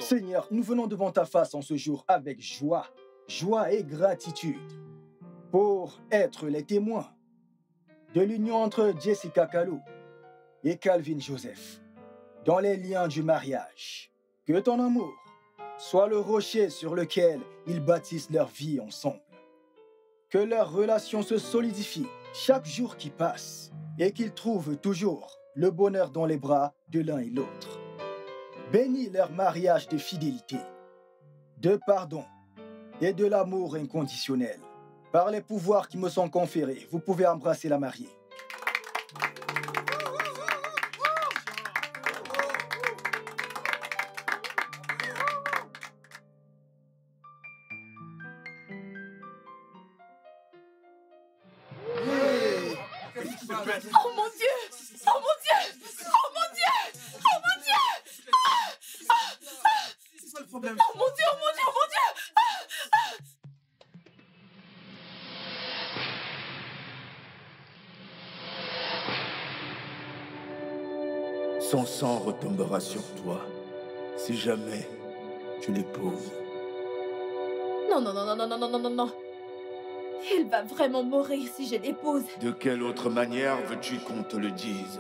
Seigneur, nous venons devant ta face en ce jour avec joie et gratitude pour être les témoins de l'union entre Jessica Kalou et Calvin Joseph dans les liens du mariage. Que ton amour soit le rocher sur lequel ils bâtissent leur vie ensemble. Que leur relation se solidifie chaque jour qui passe et qu'ils trouvent toujours le bonheur dans les bras de l'un et l'autre. Bénis leur mariage de fidélité, de pardon et de l'amour inconditionnel. Par les pouvoirs qui me sont conférés, vous pouvez embrasser la mariée. Oh mon Dieu! Oh mon Dieu! Oh mon Dieu! Oh mon Dieu! C'est quoi le problème? Oh mon Dieu! Oh mon Dieu! Oh mon Dieu! Son sang retombera sur toi si jamais tu l'épouses. Non, non, non, non, non, non, non, non, non, non. Il va vraiment mourir si je l'épouse. De quelle autre manière veux-tu qu'on te le dise?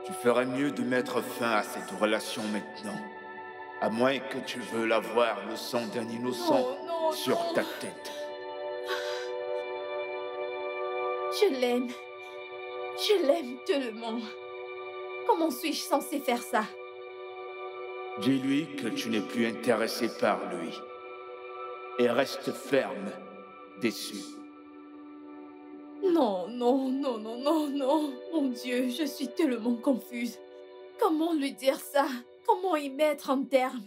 Tu ferais mieux de mettre fin à cette relation maintenant. À moins que tu veuilles avoir le sang d'un innocent sur ta tête. Je l'aime. Je l'aime tellement. Comment suis-je censée faire ça? Dis-lui que tu n'es plus intéressé par lui. Et reste ferme, déçu. Non, non, non, non, non, non. Mon Dieu, je suis tellement confuse. Comment lui dire ça? Comment y mettre un terme?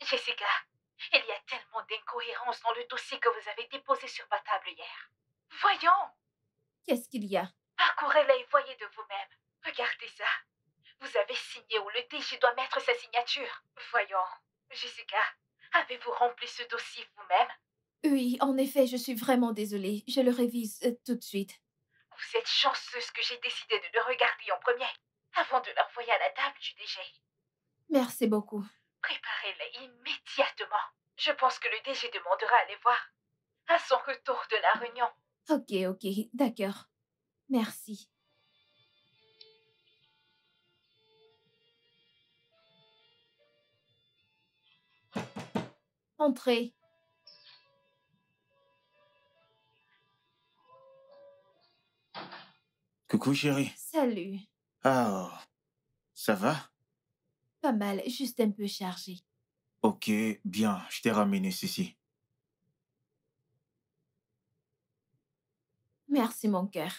Jessica, il y a tellement d'incohérences dans le dossier que vous avez déposé sur ma table hier. Voyons! Qu'est-ce qu'il y a? Parcourez-la et voyez de vous-même. Regardez ça. Vous avez signé où le DG doit mettre sa signature. Voyons, Jessica, avez-vous rempli ce dossier vous-même? Oui, en effet, je suis vraiment désolée. Je le révise tout de suite. Vous êtes chanceuse que j'ai décidé de le regarder en premier, avant de le renvoyer à la table du DG. Merci beaucoup. Préparez-la immédiatement. Je pense que le DG demandera à les voir à son retour de la réunion. Ok, d'accord. Merci. Entrez. Coucou chérie. Salut. Ah, ça va? Pas mal, juste un peu chargé. Ok, bien, je t'ai ramené ceci. Merci, mon cœur.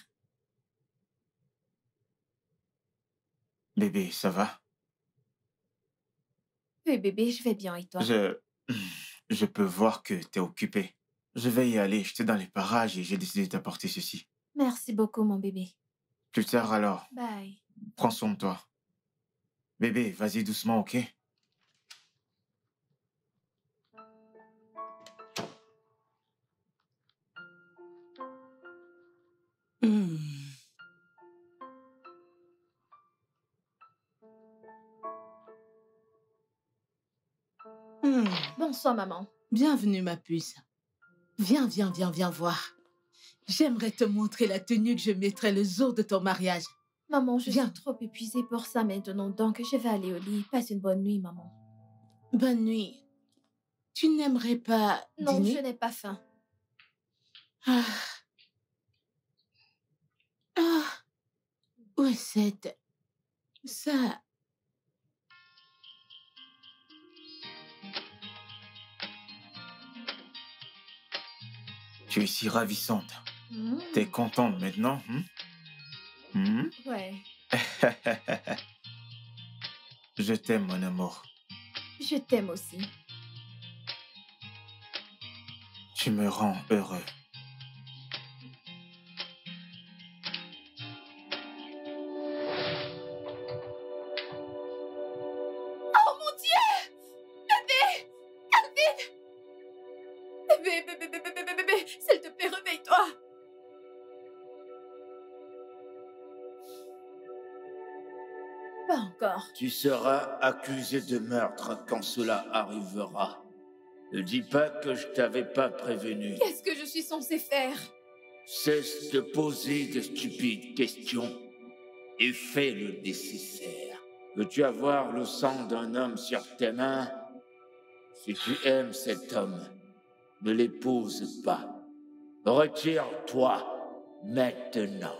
Bébé, ça va? Oui, bébé, je vais bien et toi? Je peux voir que t'es occupé. Je vais y aller, j'étais dans les parages et j'ai décidé de t'apporter ceci. Merci beaucoup, mon bébé. Plus tard alors, Bye. prends soin de toi. Bébé, vas-y doucement, ok? Bonsoir, maman. Bienvenue, ma puce. Viens, viens, viens, viens voir. J'aimerais te montrer la tenue que je mettrai le jour de ton mariage. Maman, je Viens. suis trop épuisée pour ça maintenant, donc je vais aller au lit. Passe une bonne nuit, maman. Bonne nuit. Tu n'aimerais pas Non, dîner? je n'ai pas faim. Ah. Ah. Où est cette... Ça... Tu es si ravissante. T'es contente maintenant, hein? Hmm? Ouais, Je t'aime, mon amour. je t'aime aussi. Tu me rends heureux. Oh mon Dieu! Bébé! Calvin! Bébé! S'il te plaît, réveille-toi! Pas encore. Tu seras accusé de meurtre quand cela arrivera. Ne dis pas que je t'avais pas prévenu. Qu'est-ce que je suis censée faire? Cesse de poser de stupides questions et fais le nécessaire. Veux-tu avoir le sang d'un homme sur tes mains? Si tu aimes cet homme, ne l'épouse pas. Retire-toi maintenant.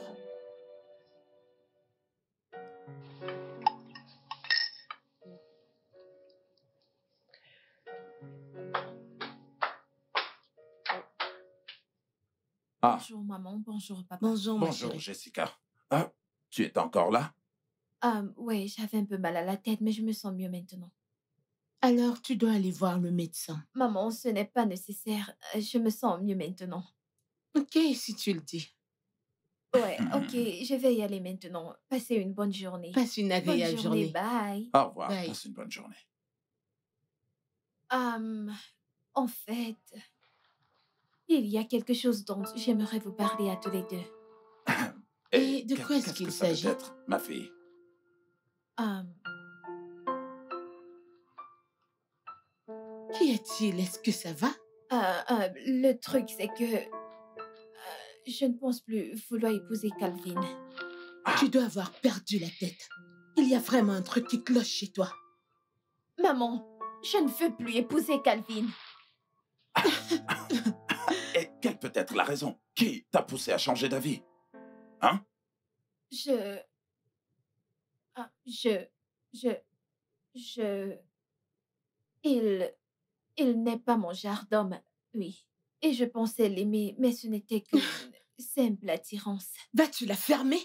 Ah, Bonjour maman, bonjour papa. Bonjour, ma bonjour chérie. Jessica. Ah, tu es encore là? Ouais, j'avais un peu mal à la tête, mais je me sens mieux maintenant. Alors, tu dois aller voir le médecin. Maman, ce n'est pas nécessaire. Je me sens mieux maintenant. Ok, si tu le dis. Ouais, ok, je vais y aller maintenant. Passez une bonne journée. Passe une Bonne agréable journée, journée. bye. Au revoir, Bye. passe une bonne journée. En fait, il y a quelque chose dont j'aimerais vous parler à tous les deux. Et de quoi est-ce qu'est-ce qu'il que ça peut s'agit? être, ma fille? Qu'y a-t-il? Est-ce que ça va? Le truc, c'est que je ne pense plus vouloir épouser Calvin. Tu dois avoir perdu la tête. Il y a vraiment un truc qui cloche chez toi. Maman, je ne veux plus épouser Calvin. Et quelle peut être la raison? Qui t'a poussé à changer d'avis? Hein? Il n'est pas mon genre d'homme, oui. Et je pensais l'aimer, mais ce n'était qu'une simple attirance. Vas-tu la fermer?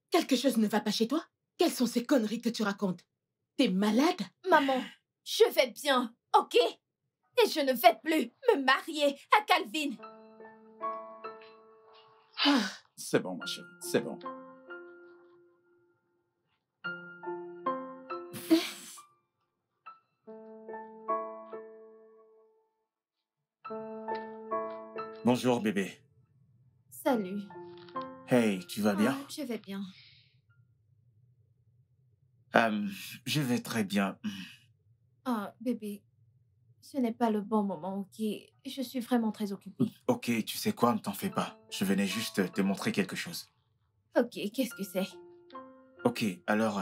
Quelque chose ne va pas chez toi? Quelles sont ces conneries que tu racontes? T'es malade? Maman, je vais bien, ok? Et je ne vais plus me marier à Calvin. Ah, C'est bon, ma chérie, c'est bon. Bonjour, bébé. Salut. Hey, tu vas bien? Je vais bien. Je vais très bien. Bébé, ce n'est pas le bon moment, ok? Je suis vraiment très occupée. Ok, tu sais quoi, ne t'en fais pas. Je venais juste te montrer quelque chose. Ok, qu'est-ce que c'est? Ok, alors,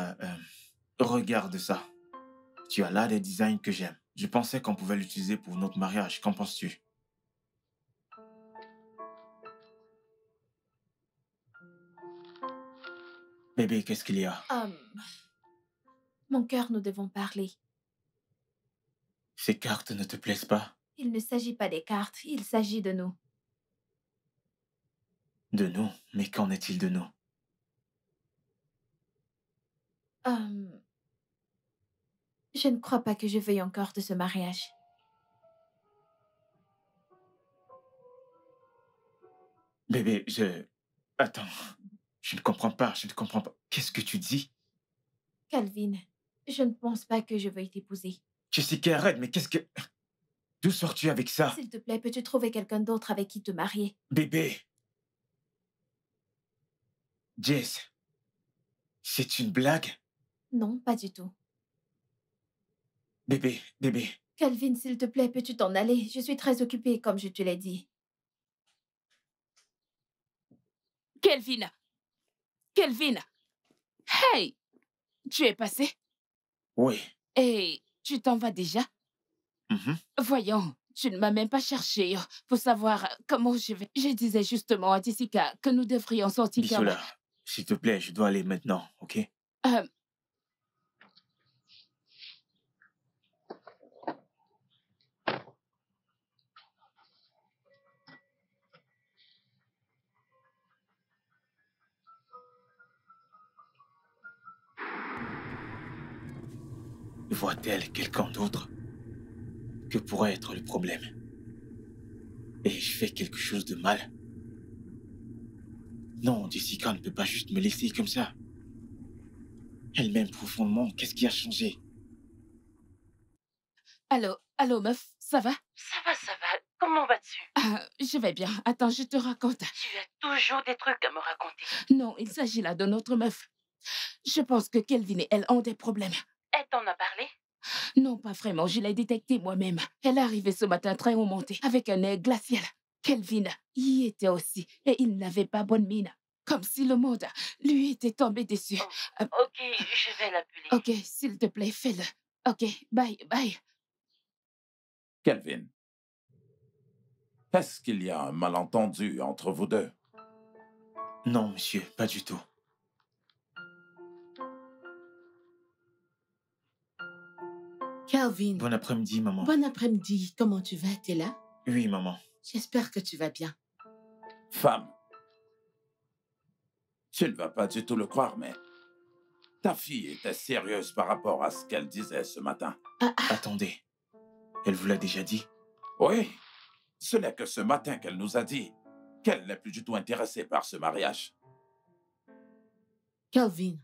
regarde ça. Tu as là des designs que j'aime. Je pensais qu'on pouvait l'utiliser pour notre mariage. Qu'en penses-tu? Bébé, qu'est-ce qu'il y a? Mon cœur, nous devons parler. Ces cartes ne te plaisent pas? Il ne s'agit pas des cartes, il s'agit de nous. De nous? Mais qu'en est-il de nous? Je ne crois pas que je veuille encore de ce mariage. Bébé, Attends, je ne comprends pas, je ne comprends pas. Qu'est-ce que tu dis? Calvin, je ne pense pas que je veuille t'épouser. Jessica, arrête, mais qu'est-ce que... D'où sors-tu avec ça? S'il te plaît, peux-tu trouver quelqu'un d'autre avec qui te marier? Bébé! Jess, c'est une blague? Non, pas du tout. Bébé. Calvin, s'il te plaît, peux-tu t'en aller? Je suis très occupée, comme je te l'ai dit. Kelvin! Hey! Tu es passé? Oui. Et tu t'en vas déjà? Voyons, tu ne m'as même pas cherché pour savoir comment je vais. Je disais justement à Jessica que nous devrions sortir. Bisola, s'il te plaît, je dois aller maintenant, ok? voit-elle quelqu'un d'autre? Que pourrait être le problème? Et je fais quelque chose de mal? Non, Jessica ne peut pas juste me laisser comme ça. Elle m'aime profondément. Qu'est-ce qui a changé? Allô, meuf, ça va? Ça va, ça va. Comment vas-tu? Je vais bien. Attends, je te raconte. Tu as toujours des trucs à me raconter. Non, il s'agit là de notre meuf. Je pense que Kelvin et elle ont des problèmes. Elle t'en a parlé? Non, pas vraiment. Je l'ai détecté moi-même. Elle est arrivée ce matin très remontée, avec un air glacial. Kelvin y était aussi, et il n'avait pas bonne mine. Comme si le monde lui était tombé dessus. Ok, je vais l'appeler. Ok, s'il te plaît, fais-le. Ok, bye. Kelvin, est-ce qu'il y a un malentendu entre vous deux? Non, monsieur, pas du tout. Kelvin. Bon après-midi, maman. Bon après-midi. Comment tu vas? T'es là? Oui, maman. J'espère que tu vas bien. Femme, tu ne vas pas du tout le croire, mais ta fille était sérieuse par rapport à ce qu'elle disait ce matin. Attendez, elle vous l'a déjà dit? Oui, ce n'est que ce matin qu'elle nous a dit qu'elle n'est plus du tout intéressée par ce mariage. Kelvin,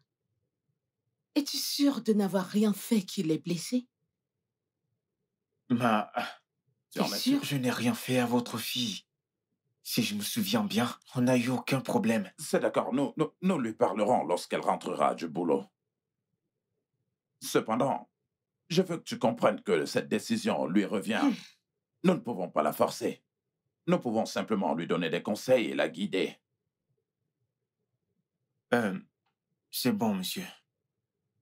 es-tu sûr de n'avoir rien fait qui l'ait blessée? Tu en es sûr? Je n'ai rien fait à votre fille. Si je me souviens bien, on n'a eu aucun problème. C'est d'accord, nous lui parlerons lorsqu'elle rentrera du boulot. Cependant, je veux que tu comprennes que cette décision lui revient. Nous ne pouvons pas la forcer. Nous pouvons simplement lui donner des conseils et la guider. C'est bon, monsieur.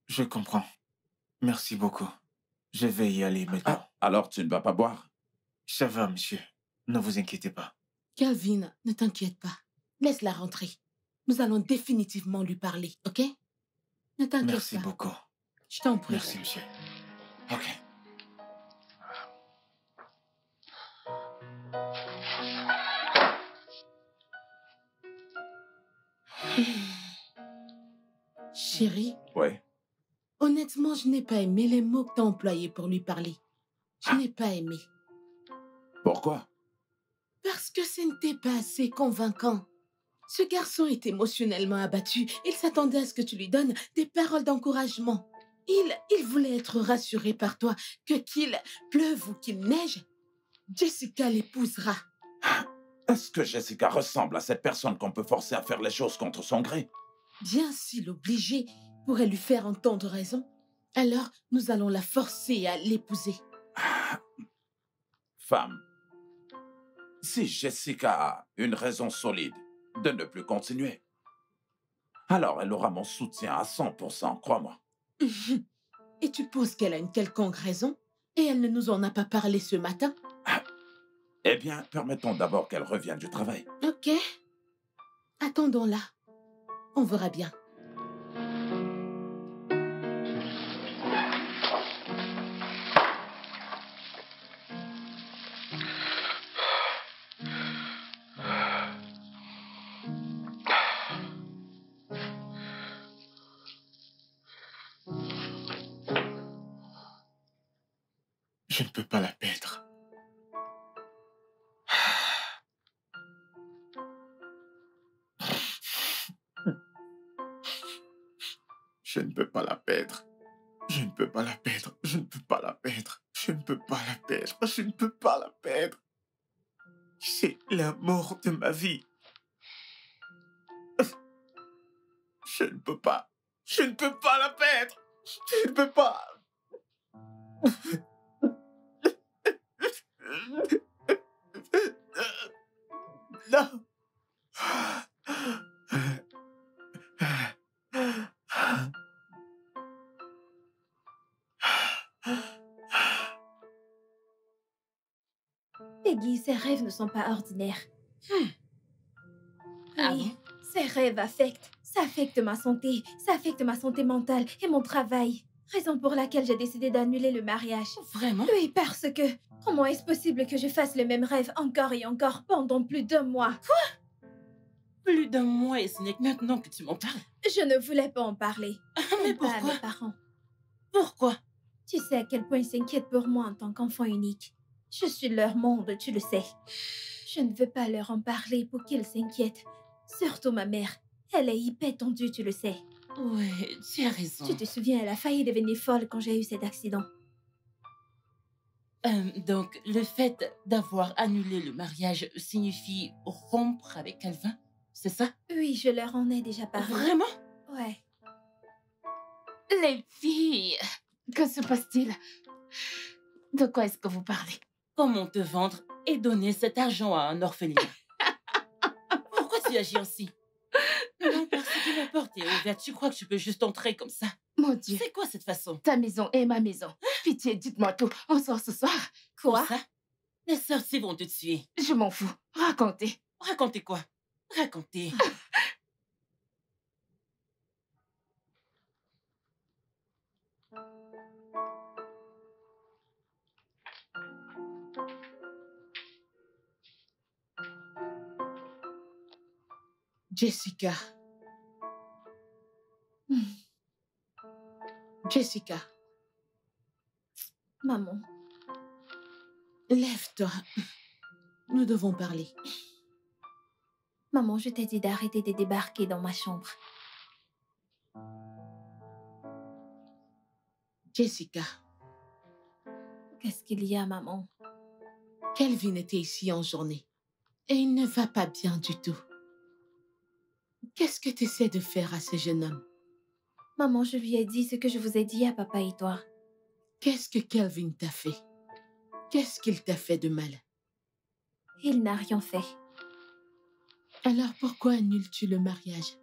Je comprends. Merci beaucoup. Je vais y aller maintenant. Alors tu ne vas pas boire? Ça va, monsieur. Ne vous inquiétez pas. Kelvin, ne t'inquiète pas. Laisse-la rentrer. Nous allons définitivement lui parler, ok? Ne t'inquiète pas. Merci beaucoup. Je t'en prie. Merci, monsieur. Ok. Chérie? Oui. Honnêtement, je n'ai pas aimé les mots que tu as employés pour lui parler. Je n'ai pas aimé. Pourquoi? Parce que ce n'était pas assez convaincant. Ce garçon est émotionnellement abattu. Il s'attendait à ce que tu lui donnes des paroles d'encouragement. Il voulait être rassuré par toi que qu'il pleuve ou qu'il neige, Jessica l'épousera. Est-ce que Jessica ressemble à cette personne qu'on peut forcer à faire les choses contre son gré? Bien si l'obliger pourrait lui faire entendre raison, alors nous allons la forcer à l'épouser. Femme, si Jessica a une raison solide de ne plus continuer, alors elle aura mon soutien à 100%, crois-moi. Et tu penses qu'elle a une quelconque raison? Et elle ne nous en a pas parlé ce matin? Eh bien, permettons d'abord qu'elle revienne du travail. Ok. Attendons-la. On verra bien. Je ne peux pas la perdre. Je ne peux pas la perdre. Je ne peux pas la perdre. Je ne peux pas la perdre. Je ne peux pas la perdre. Je ne peux pas la perdre. C'est l'amour de ma vie. Je ne peux pas. Je ne peux pas la perdre. Je ne peux pas. Non. Peggy, ses rêves ne sont pas ordinaires. Ah Oui, bon? ces rêves affectent. Ça affecte ma santé. Ça affecte ma santé mentale et mon travail. Raison pour laquelle j'ai décidé d'annuler le mariage. Vraiment? Oui, parce que... Comment est-ce possible que je fasse le même rêve encore et encore pendant plus d'1 mois? Quoi? Plus d'1 mois et ce n'est que maintenant que tu m'en parles. Je ne voulais pas en parler. Mais Même pas à pourquoi? mes parents. Pourquoi? Tu sais à quel point ils s'inquiètent pour moi en tant qu'enfant unique. Je suis leur monde, tu le sais. Je ne veux pas leur en parler pour qu'ils s'inquiètent. Surtout ma mère. Elle est hyper tendue, tu le sais. Ouais, tu as raison. Tu te souviens, elle a failli devenir folle quand j'ai eu cet accident. Donc, le fait d'avoir annulé le mariage signifie rompre avec Calvin, c'est ça? Oui, je leur en ai déjà parlé. Vraiment? Ouais. Les filles, que se passe-t-il? De quoi est-ce que vous parlez? Comment te vendre et donner cet argent à un orphelinat? Pourquoi tu agis ainsi? Non, parce que ma porte est ouverte. Tu crois que tu peux juste entrer comme ça? Mon Dieu. C'est quoi cette façon? Ta maison est ma maison. Pitié, dites-moi tout. On sort ce soir. Quoi? Pour ça? Les sorciers vont te tuer. Je m'en fous. Racontez. Racontez quoi? Racontez. Jessica. Jessica, Maman. lève-toi. Nous devons parler. Maman, je t'ai dit d'arrêter de débarquer dans ma chambre. Jessica, Qu'est-ce qu'il y a, maman? Kelvin était ici en journée. Et il ne va pas bien du tout. Qu'est-ce que tu essaies de faire à ce jeune homme? Maman, je lui ai dit ce que je vous ai dit à papa et toi. Qu'est-ce que Kelvin t'a fait? Qu'est-ce qu'il t'a fait de mal? Il n'a rien fait. Alors pourquoi annules-tu le mariage?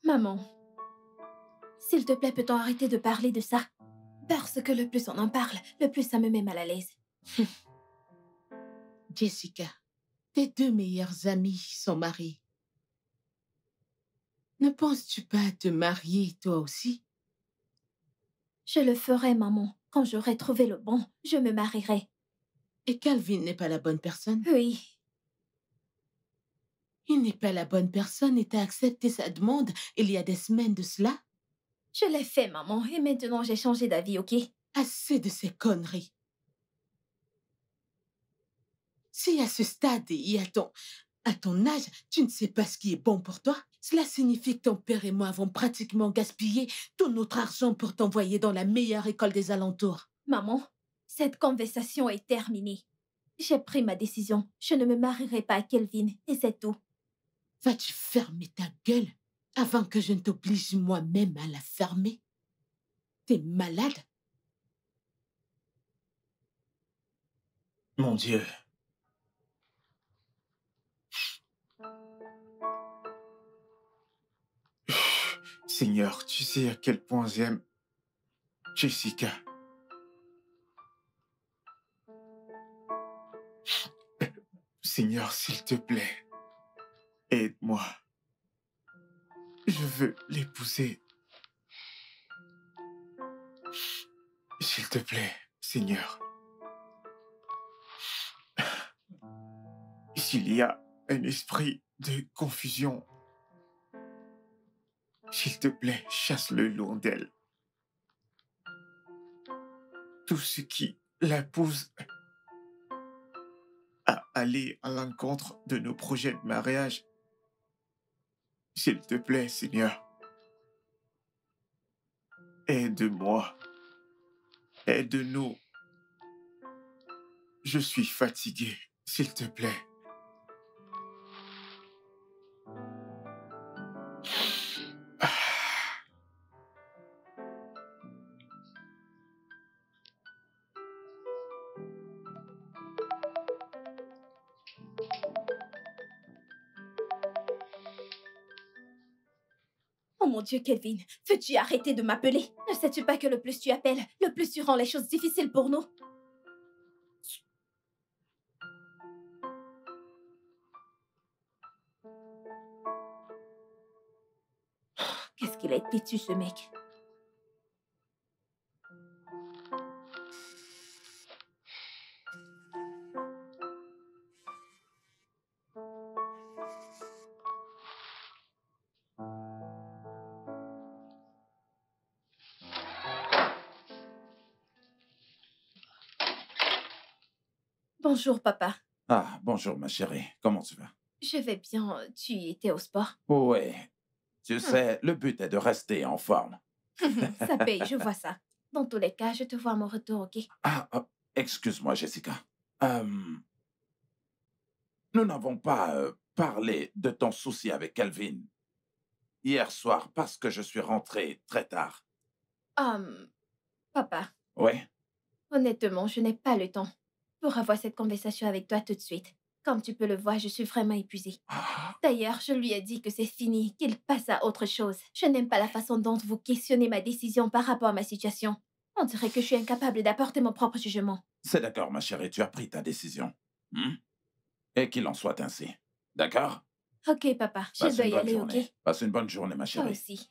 Maman, s'il te plaît, peut-on arrêter de parler de ça? Parce que le plus on en parle, le plus ça me met mal à l'aise. Jessica, tes deux meilleurs amis sont mariés. Ne penses-tu pas à te marier toi aussi? Je le ferai, maman. Quand j'aurai trouvé le bon, je me marierai. Et Calvin n'est pas la bonne personne? Oui. Il n'est pas la bonne personne et t'as accepté sa demande il y a des semaines de cela? Je l'ai fait, maman, et maintenant j'ai changé d'avis, ok? Assez de ces conneries. Si à ce stade et à ton âge, tu ne sais pas ce qui est bon pour toi, cela signifie que ton père et moi avons pratiquement gaspillé tout notre argent pour t'envoyer dans la meilleure école des alentours. Maman, cette conversation est terminée. J'ai pris ma décision. Je ne me marierai pas à Kelvin, et c'est tout. Vas-tu fermer ta gueule avant que je ne t'oblige moi-même à la fermer? T'es malade? Mon Dieu. Seigneur, tu sais à quel point j'aime Jessica. Seigneur, s'il te plaît, aide-moi. Je veux l'épouser. S'il te plaît, Seigneur. S'il y a un esprit de confusion, s'il te plaît, chasse-le loin d'elle. Tout ce qui la pousse à aller à l'encontre de nos projets de mariage, s'il te plaît, Seigneur, aide-moi, aide-nous. Je suis fatigué, s'il te plaît. Oh mon Dieu, Kelvin, veux-tu arrêter de m'appeler? Ne sais-tu pas que le plus tu appelles, le plus tu rends les choses difficiles pour nous? Qu'est-ce qu'il est têtu, ce mec? Bonjour, papa. Ah, bonjour, ma chérie. Comment tu vas? Je vais bien. Tu étais au sport? Oui. Tu Hmm. sais, le but est de rester en forme. Ça paye, je vois ça. Dans tous les cas, je te vois à mon retour, ok? Excuse-moi, Jessica. Euh, nous n'avons pas parlé de ton souci avec Calvin hier soir parce que je suis rentré très tard. Papa, Oui? honnêtement, je n'ai pas le temps pour avoir cette conversation avec toi tout de suite. Comme tu peux le voir, je suis vraiment épuisée. Ah, D'ailleurs, je lui ai dit que c'est fini, qu'il passe à autre chose. Je n'aime pas la façon dont vous questionnez ma décision par rapport à ma situation. On dirait que je suis incapable d'apporter mon propre jugement. c'est d'accord, ma chérie, tu as pris ta décision. Hmm? Et qu'il en soit ainsi. D'accord? Ok, papa, je Passe dois une y bonne aller, ok? journée. Passe une bonne journée, ma Toi chérie. aussi.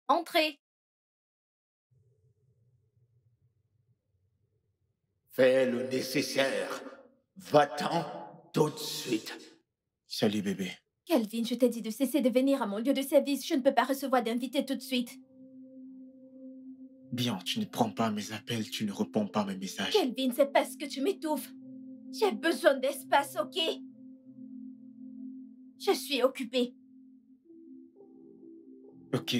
Entrez. Fais le nécessaire. Va-t'en tout de suite. Salut bébé. Calvin, je t'ai dit de cesser de venir à mon lieu de service. Je ne peux pas recevoir d'invités tout de suite. Bien, tu ne prends pas mes appels, tu ne réponds pas à mes messages. Calvin, c'est parce que tu m'étouffes. J'ai besoin d'espace, ok? Je suis occupée. Ok,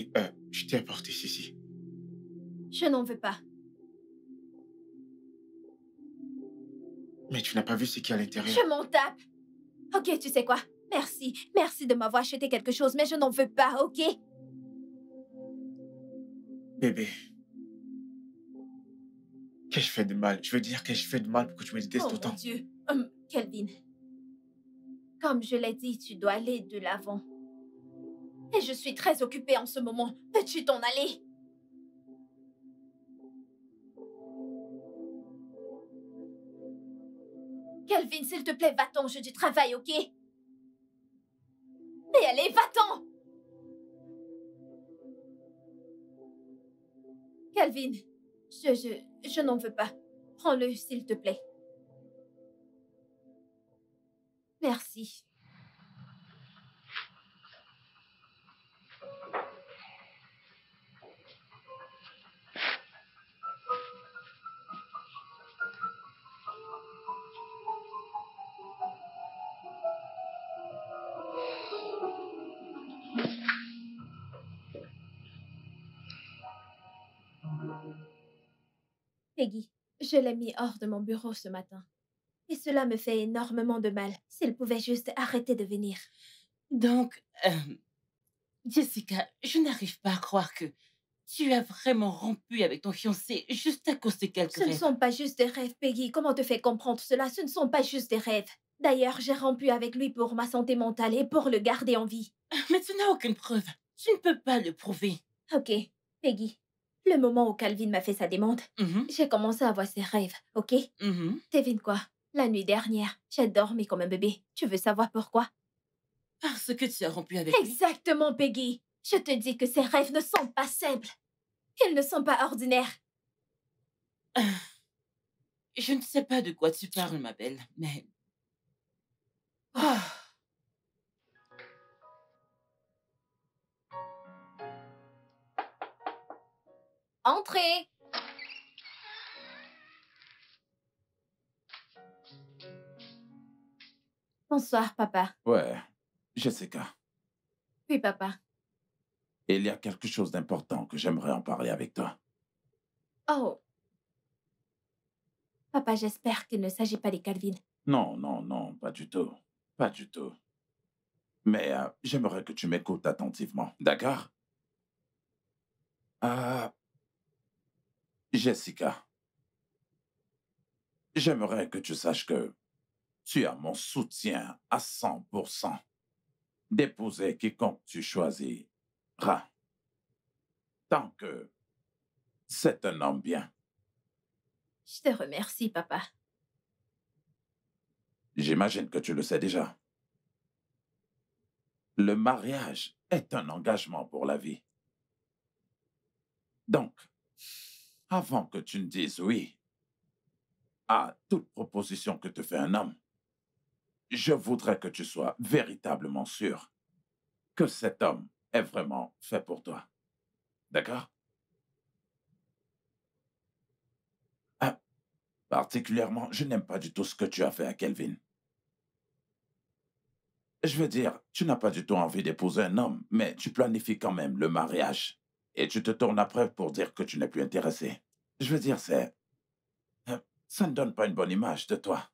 je t'ai apporté ceci. Je n'en veux pas. Mais tu n'as pas vu ce qu'il y a à l'intérieur. Je m'en tape. Ok, tu sais quoi? Merci. Merci de m'avoir acheté quelque chose, mais je n'en veux pas, ok? Bébé. Qu'ai-je fait de mal? Je veux dire, qu'ai-je fait de mal pour que tu me détestes Oh mon autant? Dieu. Calvin. Comme je l'ai dit, tu dois aller de l'avant. Et je suis très occupée en ce moment. Peux-tu t'en aller? Calvin, s'il te plaît, va-t'en, je du travail, ok? Mais allez, va-t'en! Calvin, je n'en veux pas. Prends-le, s'il te plaît. Merci. Peggy, je l'ai mis hors de mon bureau ce matin. Et cela me fait énormément de mal. S'il pouvait juste arrêter de venir. Donc, Jessica, je n'arrive pas à croire que tu as vraiment rompu avec ton fiancé juste à cause de quelques Ce ne rêves. sont pas juste des rêves, Peggy. Comment te fais comprendre cela? Ce ne sont pas juste des rêves. D'ailleurs, j'ai rompu avec lui pour ma santé mentale et pour le garder en vie. Mais tu n'as aucune preuve. Tu ne peux pas le prouver. Ok, Peggy. Le moment où Calvin m'a fait sa demande, j'ai commencé à avoir ses rêves, ok? Devine quoi? La nuit dernière, j'ai dormi comme un bébé. Tu veux savoir pourquoi? Parce que tu as rompu avec lui. Exactement, Peggy. Je te dis que ces rêves ne sont pas simples. Ils ne sont pas ordinaires. Je ne sais pas de quoi tu parles, ma belle, mais... Ah. Entrez! Bonsoir, papa. Ouais, Jessica. Oui, papa. Il y a quelque chose d'important que j'aimerais en parler avec toi. Oh. Papa, j'espère qu'il ne s'agit pas de Calvin. Non, non, non, pas du tout. Pas du tout. Mais j'aimerais que tu m'écoutes attentivement, d'accord? Jessica, j'aimerais que tu saches que tu as mon soutien à 100%. D'épouser quiconque tu choisiras. Tant que c'est un homme bien. Je te remercie, papa. J'imagine que tu le sais déjà. Le mariage est un engagement pour la vie. Donc, avant que tu ne dises oui à toute proposition que te fait un homme, je voudrais que tu sois véritablement sûr que cet homme est vraiment fait pour toi. D'accord? Ah, particulièrement, je n'aime pas du tout ce que tu as fait à Kelvin. Je veux dire, tu n'as pas du tout envie d'épouser un homme, mais tu planifies quand même le mariage. Et tu te tournes après pour dire que tu n'es plus intéressé. Je veux dire, ça ne donne pas une bonne image de toi.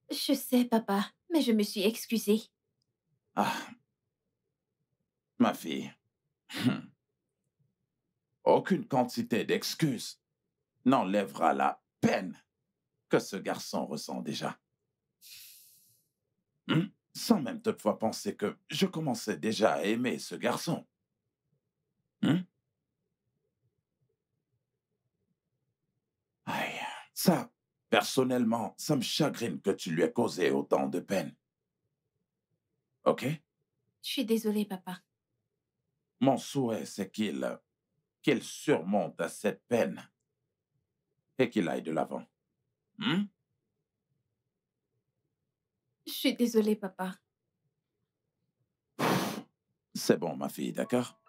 Je sais, papa, mais je me suis excusée. Ah, ma fille. Aucune quantité d'excuses n'enlèvera la peine que ce garçon ressent déjà. Sans même toutefois penser que je commençais déjà à aimer ce garçon. Aïe, ça, personnellement, ça me chagrine que tu lui aies causé autant de peine. OK? Je suis désolée, papa. Mon souhait, c'est qu'il surmonte à cette peine et qu'il aille de l'avant. Je suis désolée, papa. C'est bon, ma fille, d'accord?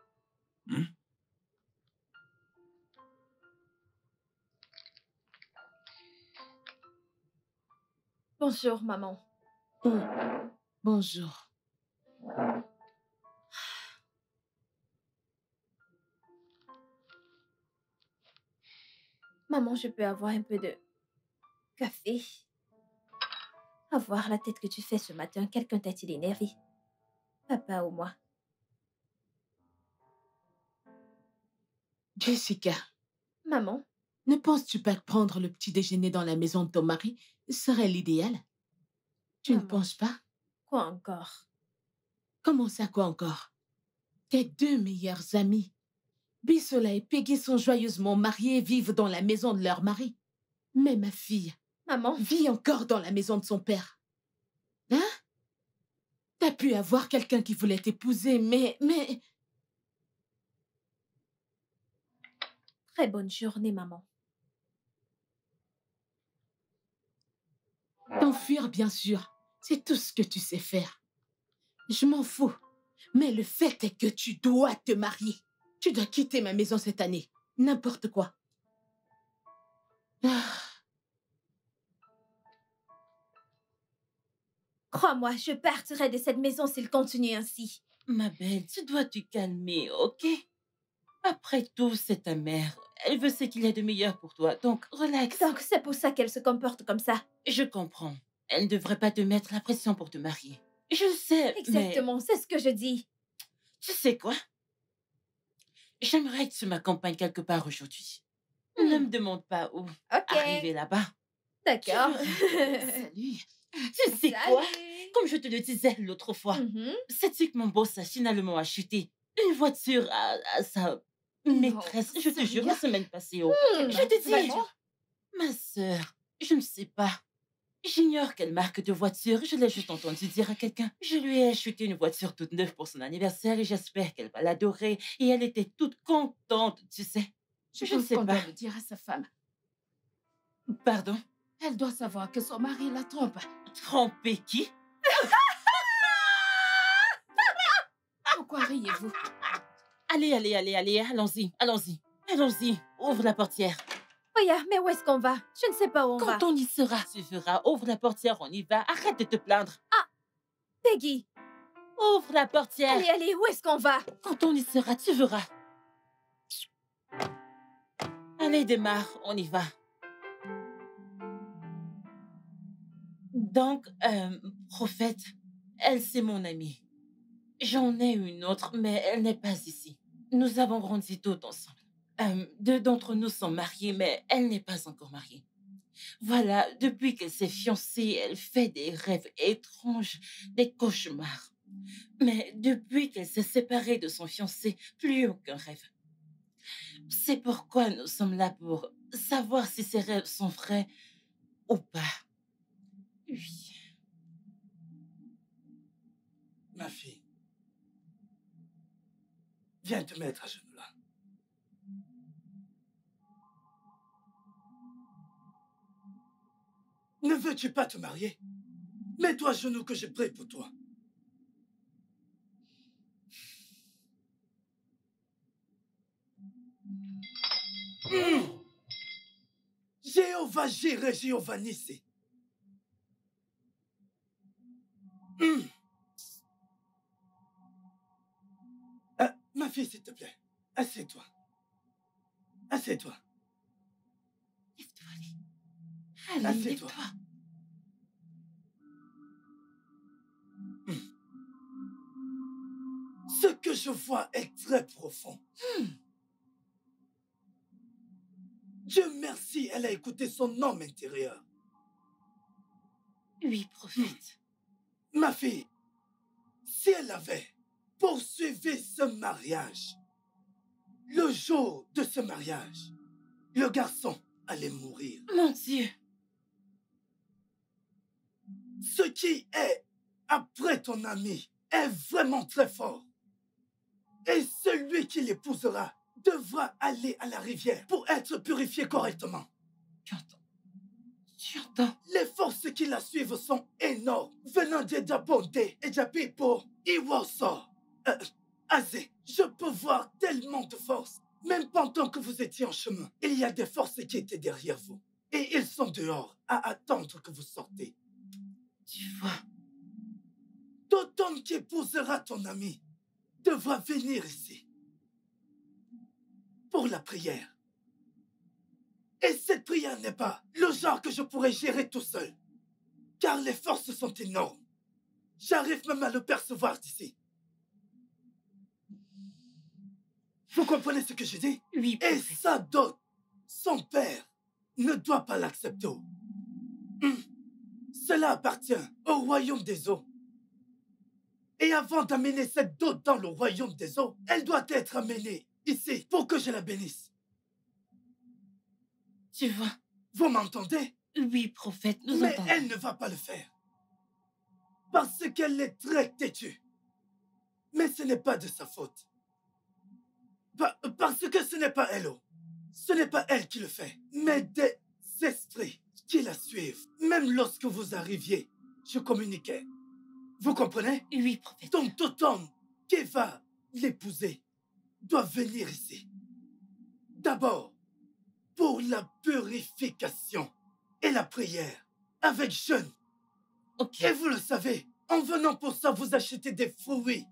Bonjour, maman. Bonjour. Maman, je peux avoir un peu de café? Avoir la tête que tu fais ce matin, quelqu'un t'a-t-il énervé? Papa ou moi? Jessica, Maman? ne penses-tu pas que prendre le petit déjeuner dans la maison de ton mari serait l'idéal? Tu ne Maman. penses pas? Quoi encore? Comment ça, quoi encore? Tes deux meilleurs amis, Bisola et Peggy, sont joyeusement mariés et vivent dans la maison de leur mari. Mais ma fille Maman? vit encore dans la maison de son père. Hein? T'as pu avoir quelqu'un qui voulait t'épouser, mais... Très bonne journée, maman. T'enfuir, bien sûr. C'est tout ce que tu sais faire. Je m'en fous. Mais le fait est que tu dois te marier. Tu dois quitter ma maison cette année. N'importe quoi. Ah. Crois-moi, je partirai de cette maison s'il continue ainsi. Ma belle, tu dois te calmer, ok? Après tout, c'est ta mère. Elle veut ce qu'il y a de meilleur pour toi, donc relax. Donc c'est pour ça qu'elle se comporte comme ça. Je comprends. Elle ne devrait pas te mettre la pression pour te marier. Je sais, Exactement, c'est ce que je dis. Tu sais quoi? J'aimerais que tu m'accompagnes quelque part aujourd'hui. Ne me demande pas où. Ok. Arriver là-bas. D'accord. Salut. Tu sais quoi? Comme je te le disais l'autre fois, sais-tu que mon boss a finalement acheté une voiture à sa maîtresse? Je te jure, la semaine passée. Je te dis, ma sœur, je ne sais pas. J'ignore quelle marque de voiture, je l'ai juste entendu dire à quelqu'un. Je lui ai acheté une voiture toute neuve pour son anniversaire et j'espère qu'elle va l'adorer. Et elle était toute contente, tu sais. Je ne sais pas le dire à sa femme. Pardon? Elle doit savoir que son mari la trompe. Tromper qui? Pourquoi riez-vous? Allez, allons-y. Ouvre la portière. Oya, mais où est-ce qu'on va? Je ne sais pas où on va. Quand on y sera, tu verras. Ouvre la portière, on y va. Arrête de te plaindre. Ah! Peggy! Ouvre la portière. Allez, où est-ce qu'on va? Quand on y sera, tu verras. Allez, démarre, on y va. Donc, prophète, elle, c'est mon amie. J'en ai une autre, mais elle n'est pas ici. Nous avons grandi toutes ensemble. Deux d'entre nous sont mariés, mais elle n'est pas encore mariée. Voilà, depuis qu'elle s'est fiancée, elle fait des rêves étranges, des cauchemars. Mais depuis qu'elle s'est séparée de son fiancé, plus aucun rêve. C'est pourquoi nous sommes là pour savoir si ces rêves sont vrais ou pas. Oui. Ma fille, viens te mettre à genoux là. Ne veux-tu pas te marier? Mets-toi à genoux que je prie pour toi. Jéhovah Jireh, Jéhovah Nissi. Ma fille, s'il te plaît, assieds-toi. Assieds-toi. Lève-toi, allez. Allez, Assieds-toi. lève-toi. Ce que je vois est très profond. Dieu merci, elle a écouté son homme intérieur. Oui, prophète. Ma fille, si elle avait poursuivi ce mariage, le jour de ce mariage, le garçon allait mourir. Mon Dieu. Ce qui est après ton ami est vraiment très fort. Et celui qui l'épousera devra aller à la rivière pour être purifié correctement. Tu entends? Les forces qui la suivent sont énormes, venant de Dabonde et Japipo, Iwoso, Azé. Je peux voir tellement de forces. Même pendant que vous étiez en chemin, il y a des forces qui étaient derrière vous. Et ils sont dehors à attendre que vous sortez. Tu vois? Tout homme qui épousera ton ami devra venir ici pour la prière. Et cette prière n'est pas le genre que je pourrais gérer tout seul, car les forces sont énormes. J'arrive même à le percevoir d'ici. Vous comprenez ce que je dis? Oui. Et sa dot, son père, ne doit pas l'accepter. Cela appartient au royaume des eaux. Et avant d'amener cette dot dans le royaume des eaux, elle doit être amenée ici pour que je la bénisse. Tu vois? Vous m'entendez? Oui, prophète, nous entendons. Mais elle ne va pas le faire. Parce qu'elle est très têtue. Mais ce n'est pas de sa faute. Parce que ce n'est pas elle. Ce n'est pas elle qui le fait. Mais des esprits qui la suivent. Même lorsque vous arriviez, je communiquais. Vous comprenez? Oui, prophète. Donc tout homme qui va l'épouser doit venir ici. D'abord, pour la purification et la prière, avec jeûne. Ok. Et vous le savez, en venant pour ça, vous achetez des fruits.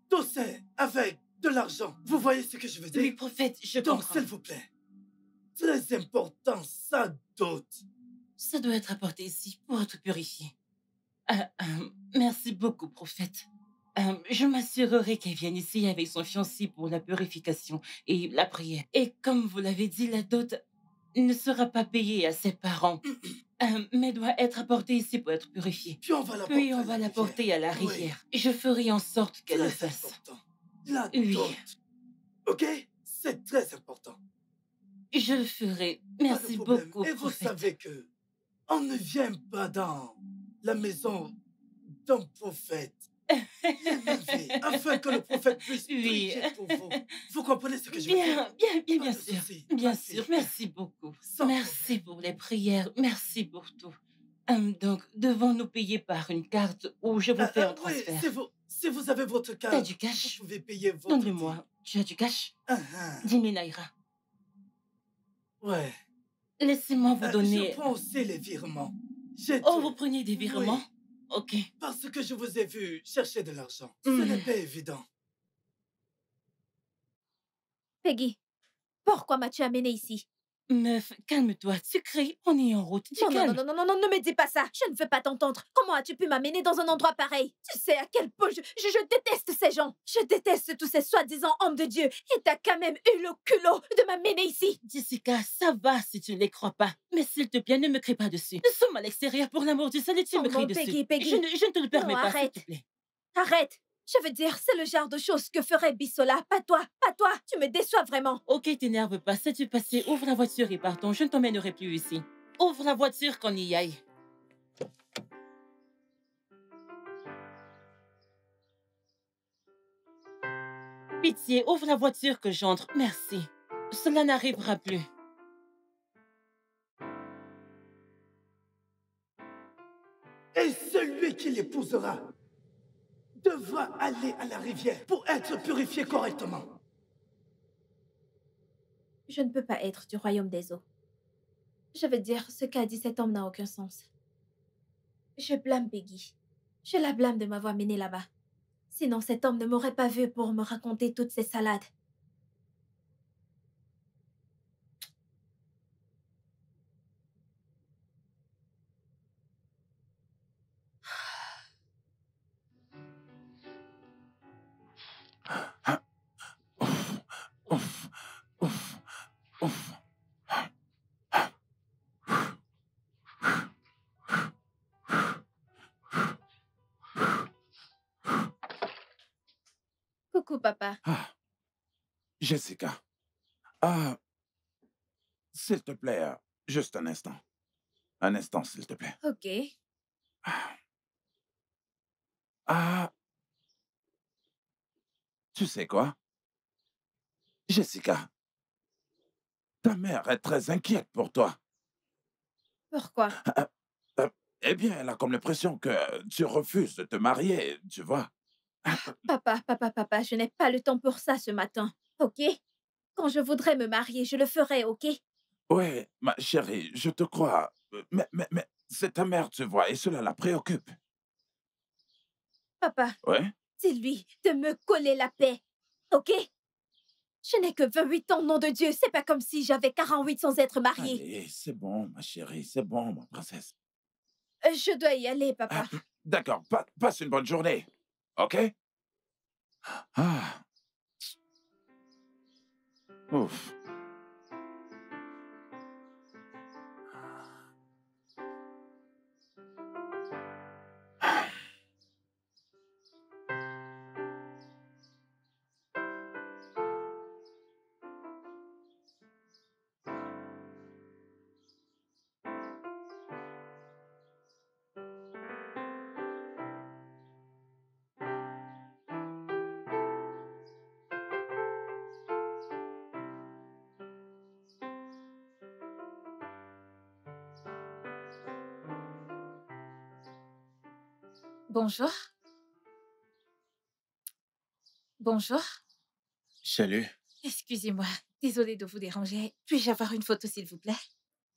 Tout c'est avec de l'argent. Vous voyez ce que je veux dire? Oui, prophète, je Donc, comprends. s'il vous plaît, très important, ça dot. Ça doit être apporté ici pour être purifié. Merci beaucoup, prophète. Je m'assurerai qu'elle vienne ici avec son fiancé pour la purification et la prière. Et comme vous l'avez dit, la dot ne sera pas payée à ses parents, mais doit être apportée ici pour être purifiée. Puis on va la porter à la rivière. Je ferai en sorte qu'elle le fasse. Important. La Oui. dot. Ok? C'est très important. Je le ferai. Merci Pas de problème. beaucoup, Et vous prophète. savez que on ne vient pas dans la maison d'un prophète. Afin que le prophète puisse prier pour vous. Vous comprenez ce que je veux dire? Bien sûr. Bien sûr. Merci beaucoup. Merci pour les prières. Merci pour tout. Donc, devons-nous payer par une carte ou je vous fais un transfert? Oui, si vous avez votre carte, t'as du cash? vous pouvez payer votre... Donne-le-moi. Tu as du cash? 10 000 naira. Ouais. Laissez-moi vous donner... Je prends aussi les virements. Vous prenez des virements? Oui. Ok. Parce que je vous ai vu chercher de l'argent. Ce n'est pas évident. Peggy, pourquoi m'as-tu amené ici? Meuf, calme-toi. Tu cries, on est en route. Non, ne me dis pas ça. Je ne veux pas t'entendre. Comment as-tu pu m'amener dans un endroit pareil? Tu sais à quel point je déteste ces gens. Je déteste tous ces soi-disant hommes de Dieu. Et t'as quand même eu le culot de m'amener ici. Jessica, ça va si tu ne les crois pas. Mais s'il te plaît, ne me crie pas dessus. Nous sommes à l'extérieur pour l'amour du ciel et tu me cries dessus. Peggy. Je ne te le permets pas, arrête. s'il te plaît. Arrête. Je veux dire, c'est le genre de choses que ferait Bissola. Pas toi. Tu me déçois vraiment. Ok, t'énerve pas. C'est-tu passé? Ouvre la voiture et partons. Je ne t'emmènerai plus ici. Ouvre la voiture qu'on y aille. Pitié, ouvre la voiture que j'entre. Merci. Cela n'arrivera plus. Et celui qui l'épousera devra aller à la rivière pour être purifié correctement. Je ne peux pas être du royaume des eaux. Je veux dire, ce qu'a dit cet homme n'a aucun sens. Je blâme Peggy. Je la blâme de m'avoir menée là-bas. Sinon, cet homme ne m'aurait pas vue pour me raconter toutes ces salades. Ouf, ouf, ouf. Coucou, papa. Ah, Jessica. Ah, s'il te plaît, juste un instant. Un instant, s'il te plaît. Ok. Ah, tu sais quoi? Jessica, ta mère est très inquiète pour toi. Pourquoi? Eh bien, elle a comme l'impression que tu refuses de te marier, tu vois. Papa, je n'ai pas le temps pour ça ce matin, ok? Quand je voudrais me marier, je le ferai, ok? Ouais, ma chérie, je te crois. Mais c'est ta mère, tu vois, et cela la préoccupe. Papa, Ouais? dis-lui de me coller la paix, ok? Je n'ai que 28 ans, nom de Dieu. C'est pas comme si j'avais 48 sans être mariée. Allez, c'est bon, ma chérie, c'est bon, ma princesse. Je dois y aller, papa. D'accord, passe une bonne journée, ok? Ah. Ouf. Bonjour. Bonjour. Salut. Excusez-moi. Désolée de vous déranger. Puis-je avoir une photo, s'il vous plaît?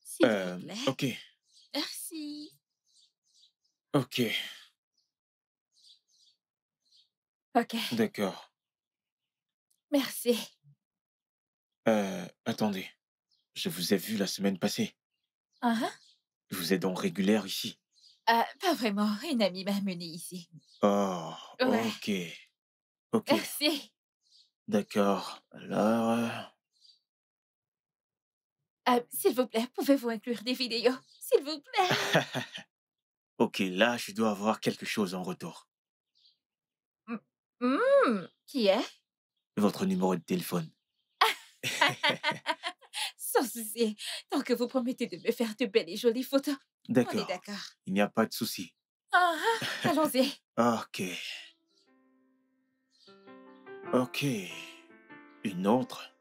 S'il vous plaît. Ok. Merci. Ok. Ok. D'accord. Merci. Attendez. Je vous ai vu la semaine passée. Uh-huh. Vous êtes donc régulière ici? Pas vraiment. Une amie m'a amenée ici. Oh, Ouais. ok. Ok. Merci. D'accord. Alors... S'il vous plaît, pouvez-vous inclure des vidéos? S'il vous plaît. Ok, là, je dois avoir quelque chose en retour. Qui est? Votre numéro de téléphone. Sans souci. Tant que vous promettez de me faire de belles et jolies photos. On est D'accord. d'accord. Il n'y a pas de souci. Allons-y. Ok. Ok. Une autre?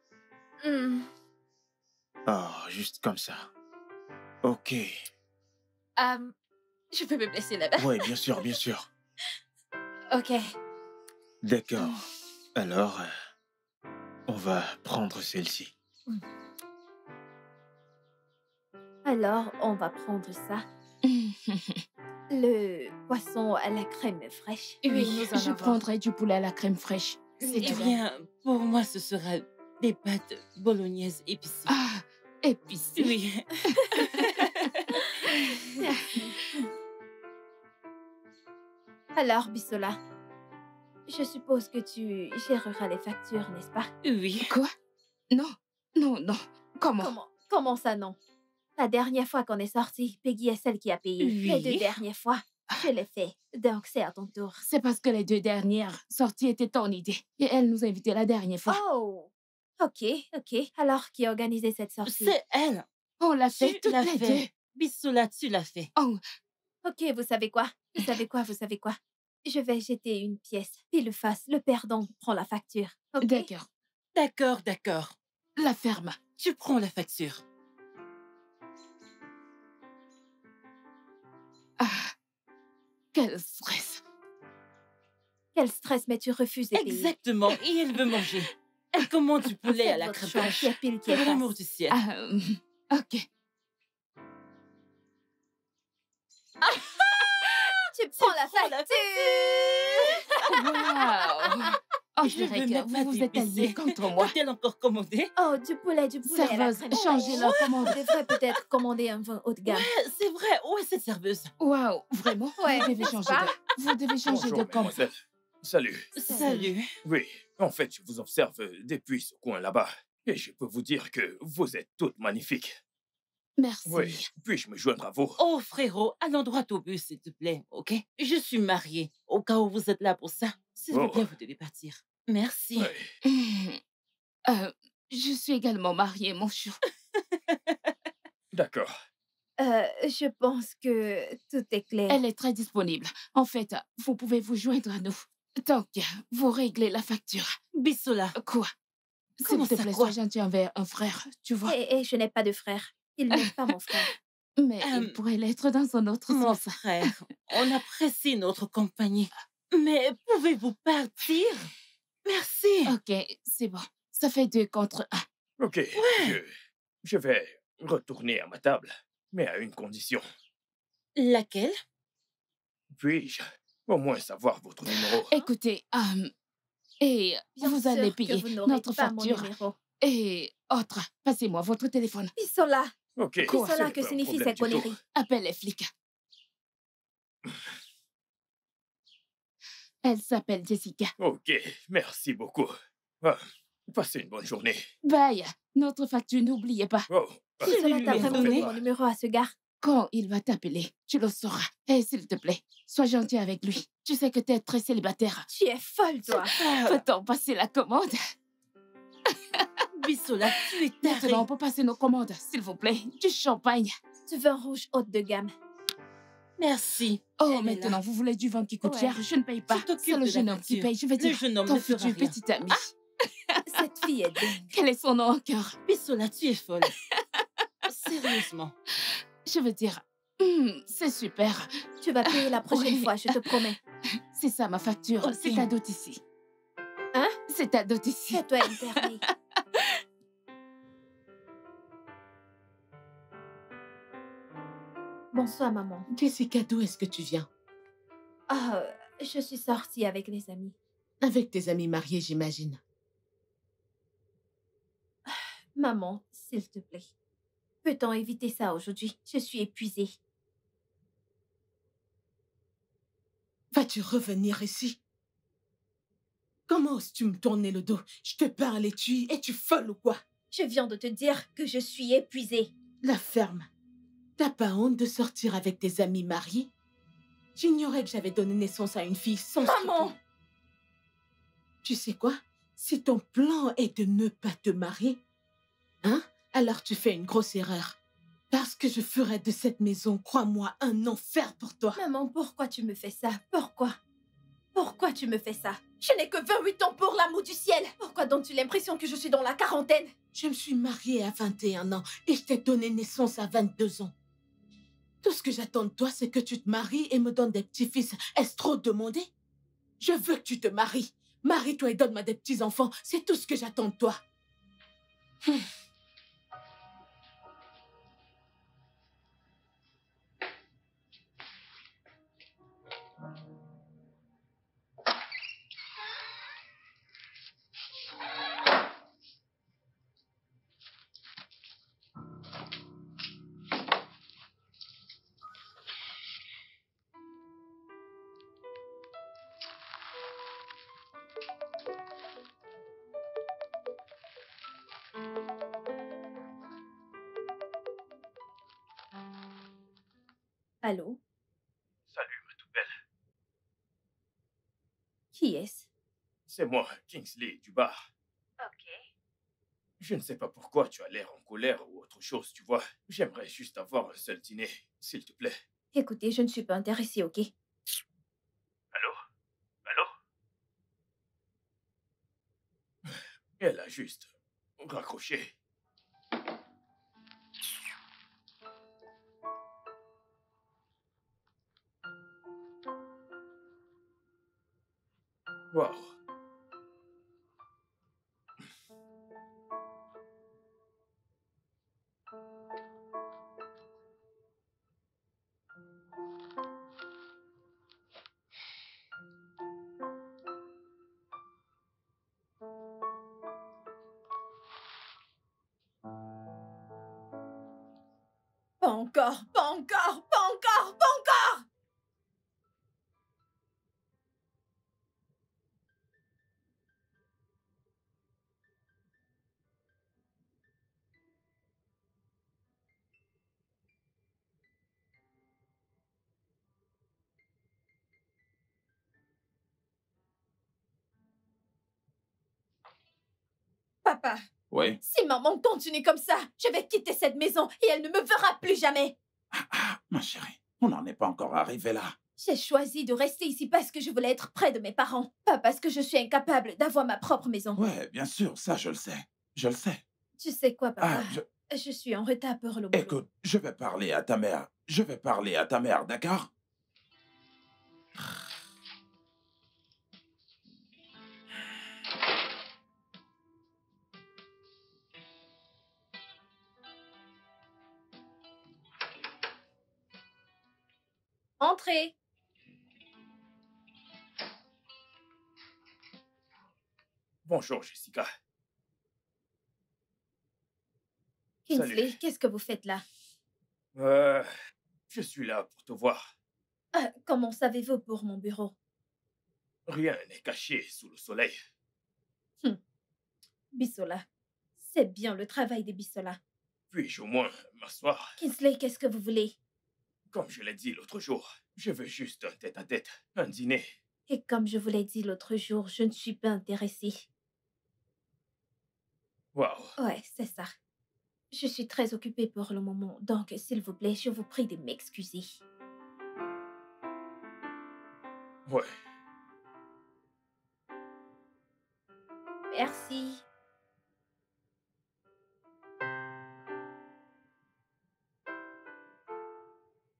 Oh, juste comme ça. Ok. Je peux me blesser là-bas? Oui, bien sûr, bien sûr. Ok. D'accord. Alors, on va prendre celle-ci. Alors, on va prendre ça. Le poisson à la crème fraîche. Oui, je prendrai du poulet à la crème fraîche. Eh bien, pour moi, ce sera des pâtes bolognaises épicées. Ah, épicées. Oui. Alors, Bissola, je suppose que tu géreras les factures, n'est-ce pas? Oui. Quoi? Non, non, non. Comment ça, non? La dernière fois qu'on est sortis, Peggy est celle qui a payé. Oui. Les 2 dernières fois, je l'ai fait. Donc, c'est à ton tour. C'est parce que les 2 dernières sorties étaient ton idée. Et elle nous invitait la dernière fois. Oh! Ok. Alors, qui a organisé cette sortie? C'est elle. On l'a fait Tu toutes l'as les fait. deux. Bissoula, tu l'as fait. Oh, Ok, vous savez quoi? Je vais jeter une pièce. Pile face, le perdant prend la facture. Ok? d'accord. D'accord. La ferme. Tu prends la facture. Quel stress. Quel stress, mais tu refuses de payer. Exactement, et elle veut manger. Elle commande du poulet à la Faites votre choix, cravache. qui est pile, qui est Pour l'amour face. du ciel. Ok. Tu prends la prends la facture. Waouh. On Je dirait veux que même pas vous vous êtes dévisser. alliés contre moi. A-t-elle encore commandé? Oh, du poulet à la Serveuse, crème. changez leur commande. On devrait peut-être commander un vin haut de gamme. Ouais, c'est vrai. Où est cette serveuse? Waouh, vraiment? Ouais, Vous devez n'est-ce changer pas? vous devez changer Bonjour, de camp. mademoiselle. Salut. Salut. Oui, en fait, je vous observe depuis ce coin là-bas. Et je peux vous dire que vous êtes toutes magnifiques. Merci. Oui, puis-je me joindre à vous? Oh, frérot, allons droit au but, s'il te plaît, ok? Je suis mariée. Au cas où vous êtes là pour ça, s'il vous Oh. plaît, vous devez partir. Merci. Oui, Je suis également mariée, mon chou. d'accord. Je pense que tout est clair. Elle est très disponible. En fait, vous pouvez vous joindre à nous. Tant que vous réglez la facture. Bissola. Quoi? S'il Comment te ça, plaît, quoi? sois gentil envers un frère, tu vois. Et je n'ai pas de frère. Il n'est pas mon frère. Mais il pourrait l'être dans un autre Mon sens. frère, on apprécie notre compagnie. Mais pouvez-vous partir? Merci. Ok, c'est bon. Ça fait 2 contre 1. Ok, je vais retourner à ma table, mais à une condition. Laquelle? Puis-je au moins savoir votre numéro? Écoutez, et Bien vous sûr allez que payer vous n'aurez notre pas mon facture. numéro. Et autre, passez-moi votre téléphone. Bissola. Ok, Quoi? ce Cela n'est que pas un signifient problème ces du tout. conneries? Appelle les flics. Elle s'appelle Jessica. Ok, merci beaucoup. Ah, passez une bonne journée. Bye. Notre facture, n'oubliez pas. Oh, Bissola, t'as lui vraiment donner? donné mon numéro à ce gars? Quand il va t'appeler, tu le sauras. Et s'il te plaît, sois gentil avec lui. Tu sais que t'es très célibataire. Tu es folle, toi. Peut-on passer la commande? Bissola, tu es tarée. Maintenant, on peut passer nos commandes, s'il vous plaît. Du champagne. Du vin rouge haute de gamme. Merci. Oh, Elle est là. maintenant, vous voulez du vin qui coûte Ouais. cher? Je ne paye pas. Tu t'occupes C'est le de la jeune homme qui facture. paye. Je vais Le dire, jeune homme ton ne fera futur rien. petit ami. Cette fille est dingue. Quel est son nom encore? Bissola, tu es folle. Sérieusement. Je veux dire, c'est super. Tu vas payer la prochaine Ouais. fois, je te promets. C'est ça ma facture. Ok. C'est ta dot ici. Hein? C'est ta dot ici. Fais-toi une permis. Bonsoir, maman. Jessica, d'où est-ce que tu viens? Ah, je suis sortie avec les amis. Avec tes amis mariés, j'imagine. Maman, s'il te plaît. Peut-on éviter ça aujourd'hui? Je suis épuisée. Vas-tu revenir ici? Comment oses-tu me tourner le dos? Je te parle et tu es-tu folle ou quoi? Je viens de te dire que je suis épuisée. La ferme. T'as pas honte de sortir avec tes amis mariés? J'ignorais que j'avais donné naissance à une fille sans Maman! scrupules. Tu sais quoi? Si ton plan est de ne pas te marier, hein? Alors tu fais une grosse erreur. Parce que je ferai de cette maison, crois-moi, un enfer pour toi. Maman, pourquoi tu me fais ça? Pourquoi? Pourquoi tu me fais ça? Je n'ai que 28 ans pour l'amour du ciel. Pourquoi donnes-tu l'impression que je suis dans la quarantaine? Je me suis mariée à 21 ans et je t'ai donné naissance à 22 ans. Tout ce que j'attends de toi, c'est que tu te maries et me donnes des petits-fils. Est-ce trop demandé? Je veux que tu te maries. Marie-toi et donne-moi des petits-enfants. C'est tout ce que j'attends de toi. Allô? Salut, ma toute belle. Qui est-ce? C'est moi, Kingsley, du bar. Ok. Je ne sais pas pourquoi tu as l'air en colère ou autre chose, tu vois. J'aimerais juste avoir un seul dîner, s'il te plaît. Écoutez, je ne suis pas intéressée, ok? Allô? Allô? Elle a juste raccroché. Waouh. Pas encore, pas encore, pas encore, pas encore! Papa, Oui? si maman continue comme ça, je vais quitter cette maison et elle ne me verra plus jamais. Ah, ma chérie, on n'en est pas encore arrivé là. J'ai choisi de rester ici parce que je voulais être près de mes parents, pas parce que je suis incapable d'avoir ma propre maison. Ouais, bien sûr, ça je le sais. Je le sais. Tu sais quoi, papa? Ah, Je suis en retard pour le boulot. Écoute, je vais parler à ta mère. Je vais parler à ta mère, d'accord? Entrez. Bonjour, Jessica. Kingsley, Salut. qu'est-ce que vous faites là? Je suis là pour te voir. Comment savez-vous pour mon bureau? Rien n'est caché sous le soleil. Bissola. C'est bien le travail des Bissola. Puis-je au moins m'asseoir? Kingsley, qu'est-ce que vous voulez? Comme je l'ai dit l'autre jour, je veux juste un tête-à-tête, un dîner. Et comme je vous l'ai dit l'autre jour, je ne suis pas intéressée. Waouh. Ouais, c'est ça. Je suis très occupée pour le moment, donc s'il vous plaît, je vous prie de m'excuser. Ouais. Merci.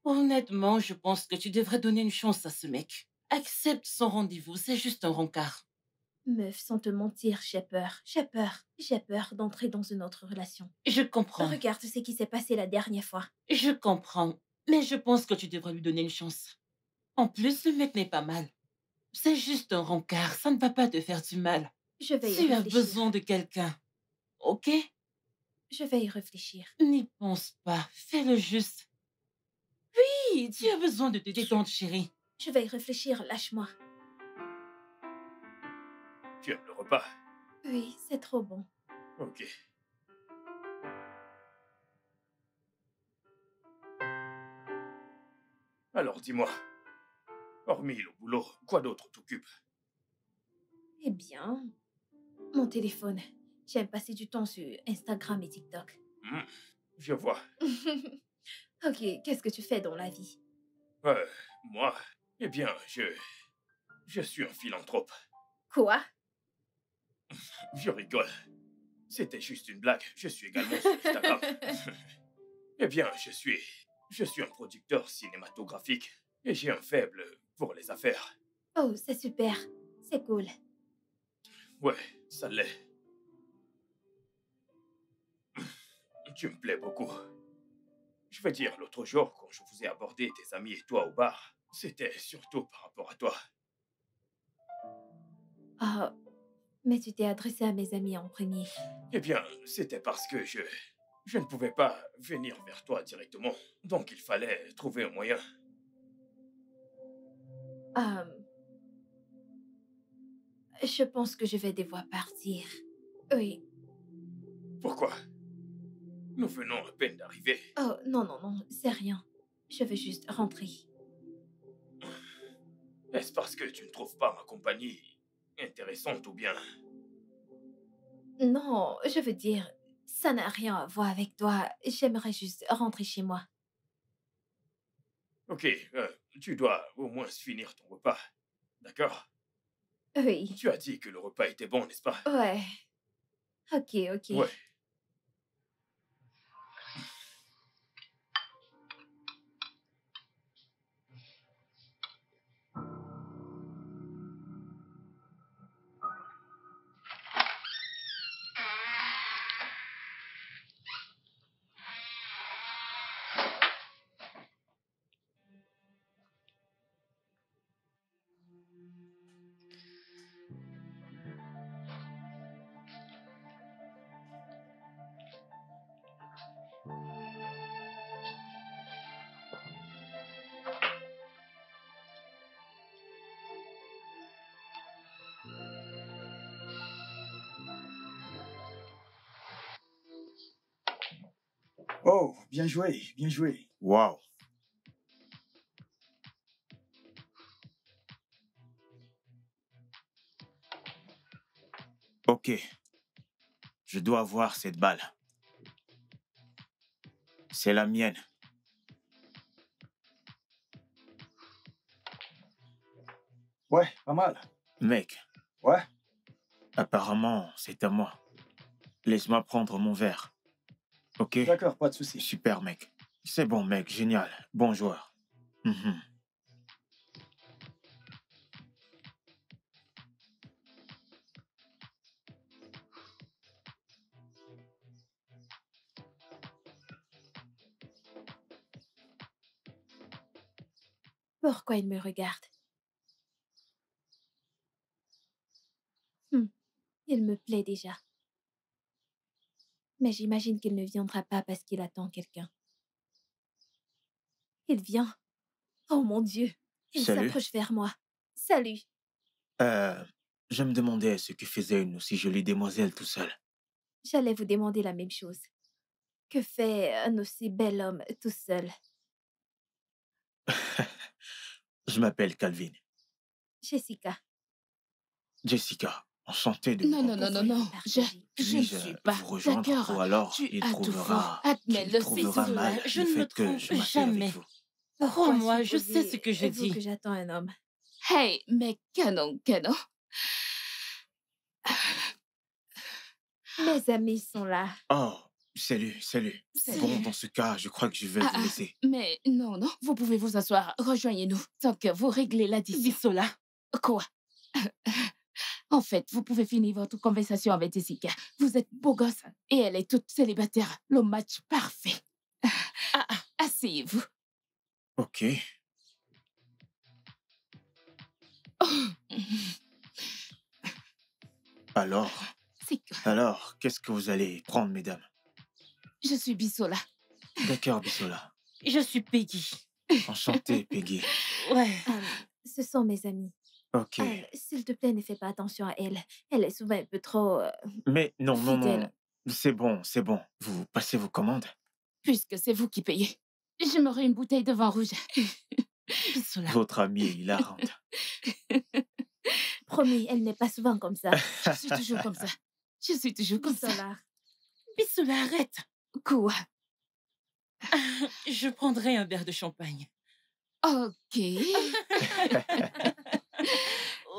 Honnêtement, je pense que tu devrais donner une chance à ce mec. Accepte son rendez-vous, c'est juste un rencard. Meuf, sans te mentir, j'ai peur. J'ai peur. J'ai peur d'entrer dans une autre relation. Je comprends. Regarde ce qui s'est passé la dernière fois. Je comprends. Mais je pense que tu devrais lui donner une chance. En plus, le mec n'est pas mal. C'est juste un rencard, ça ne va pas te faire du mal. Je vais y Tu as réfléchir. besoin de quelqu'un. Ok? Je vais y réfléchir. N'y pense pas. Fais-le juste. Oui, tu as besoin de te détendre, chérie. Je vais y réfléchir, lâche-moi. Tu aimes le repas? Oui, c'est trop bon. Ok. Alors dis-moi, hormis le boulot, quoi d'autre t'occupe? Eh bien, mon téléphone. J'aime passer du temps sur Instagram et TikTok. Je vois. Ok, qu'est-ce que tu fais dans la vie? Moi, eh bien, je suis un philanthrope. Quoi? Je rigole. C'était juste une blague. Je suis également sur Instagram. Eh bien, je suis un producteur cinématographique et j'ai un faible pour les affaires. Oh, c'est super. C'est cool. Ouais, ça l'est. Tu me plais beaucoup. Je veux dire, l'autre jour, quand je vous ai abordé, tes amis et toi au bar, c'était surtout par rapport à toi. Ah, mais tu t'es adressé à mes amis en premier. Eh bien, c'était parce que je ne pouvais pas venir vers toi directement. Donc il fallait trouver un moyen. Je pense que je vais devoir partir. Oui. Pourquoi? Nous venons à peine d'arriver. Oh, non, non, non, c'est rien. Je veux juste rentrer. Est-ce parce que tu ne trouves pas ma compagnie intéressante ou bien... Non, je veux dire, ça n'a rien à voir avec toi. J'aimerais juste rentrer chez moi. Ok, tu dois au moins finir ton repas. D'accord? Oui. Tu as dit que le repas était bon, n'est-ce pas? Ouais. Ok, ok. Ouais. Oh, bien joué, bien joué. Wow. Ok. Je dois avoir cette balle. C'est la mienne. Ouais, pas mal. Mec, Ouais, apparemment, c'est à moi. Laisse-moi prendre mon verre. Ok? d'accord, pas de souci. Super, mec. C'est bon, mec. Génial. Bon joueur. Mhm. Pourquoi il me regarde? Il me plaît déjà. Mais j'imagine qu'il ne viendra pas parce qu'il attend quelqu'un. Il vient. Oh mon Dieu. Il Salut. s'approche vers moi. Salut. Je me demandais ce que faisait une aussi jolie demoiselle tout seul. J'allais vous demander la même chose. Que fait un aussi bel homme tout seul? Je m'appelle Calvin. Jessica. Jessica, enchanté de Non, vous non, non, non, rencontrer. non. Je ne Puis-je suis pas vous rejoindre d'accord. ou alors Tu il as tout trouvera, faux. Admets-le, trouvera c'est mal je le ne me fait que trompe je m'appelle jamais. avec vous. Crois-moi, je sais supposez- ce que je vous dis. que j'attends un homme. Hey, mais canon. Mes amis sont là. Oh, salut. Salut. Bon, dans ce cas, je crois que je vais vous laisser. Mais non, vous pouvez vous asseoir. Rejoignez-nous. Tant que vous réglez l'addition. Bisola, Quoi? En fait, vous pouvez finir votre conversation avec Jessica. Vous êtes beau gosse et elle est toute célibataire. Le match parfait. Asseyez-vous. Ok. Alors, C'est que qu'est-ce que vous allez prendre, mesdames? je suis Bisola. D'accord, Bissola. je suis Peggy. Enchanté, Peggy. Ouais. Ce sont mes amis. Ok. S'il te plaît, ne fais pas attention à elle. Elle est souvent un peu trop... Mais non. fidèle. C'est bon. Vous passez vos commandes. Puisque c'est vous qui payez. J'aimerais une bouteille de vin rouge. Bisola. Votre ami est hilarante. Promis, elle n'est pas souvent comme ça. Je suis toujours comme ça. Je suis toujours comme ça. Bisola. Bisola, arrête. Quoi? Je prendrai un verre de champagne. Ok.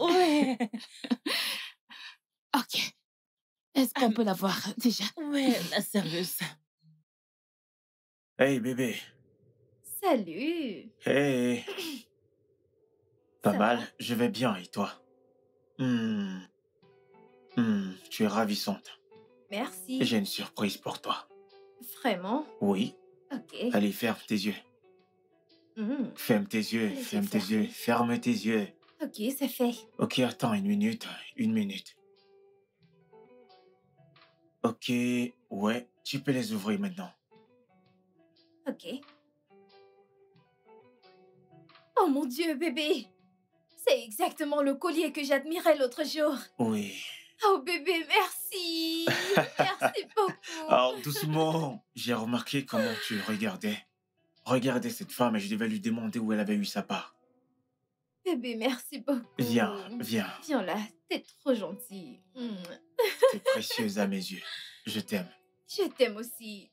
Ouais. Ok. Est-ce qu'on peut la voir déjà? Ouais, la serveuse. Hey, bébé. Salut. Hey. Pas Ça mal. va? Je vais bien, et toi? Tu es ravissante. Merci. J'ai une surprise pour toi. Vraiment? Oui. Ok. Allez, ferme tes yeux. Ferme tes yeux, Les yeux ferme tes fermés. yeux, ferme tes yeux. Ok, c'est fait. Ok, attends une minute. Ok, ouais, tu peux les ouvrir maintenant. Ok. Oh mon Dieu, bébé. C'est exactement le collier que j'admirais l'autre jour. Oui. Oh bébé, merci. Merci beaucoup. Alors, doucement, j'ai remarqué comment tu regardais. Regardez cette femme et je devais lui demander où elle avait eu sa part. Bébé, merci beaucoup. Viens. Viens là, t'es trop gentil. T'es précieuse à mes yeux. Je t'aime. Je t'aime aussi.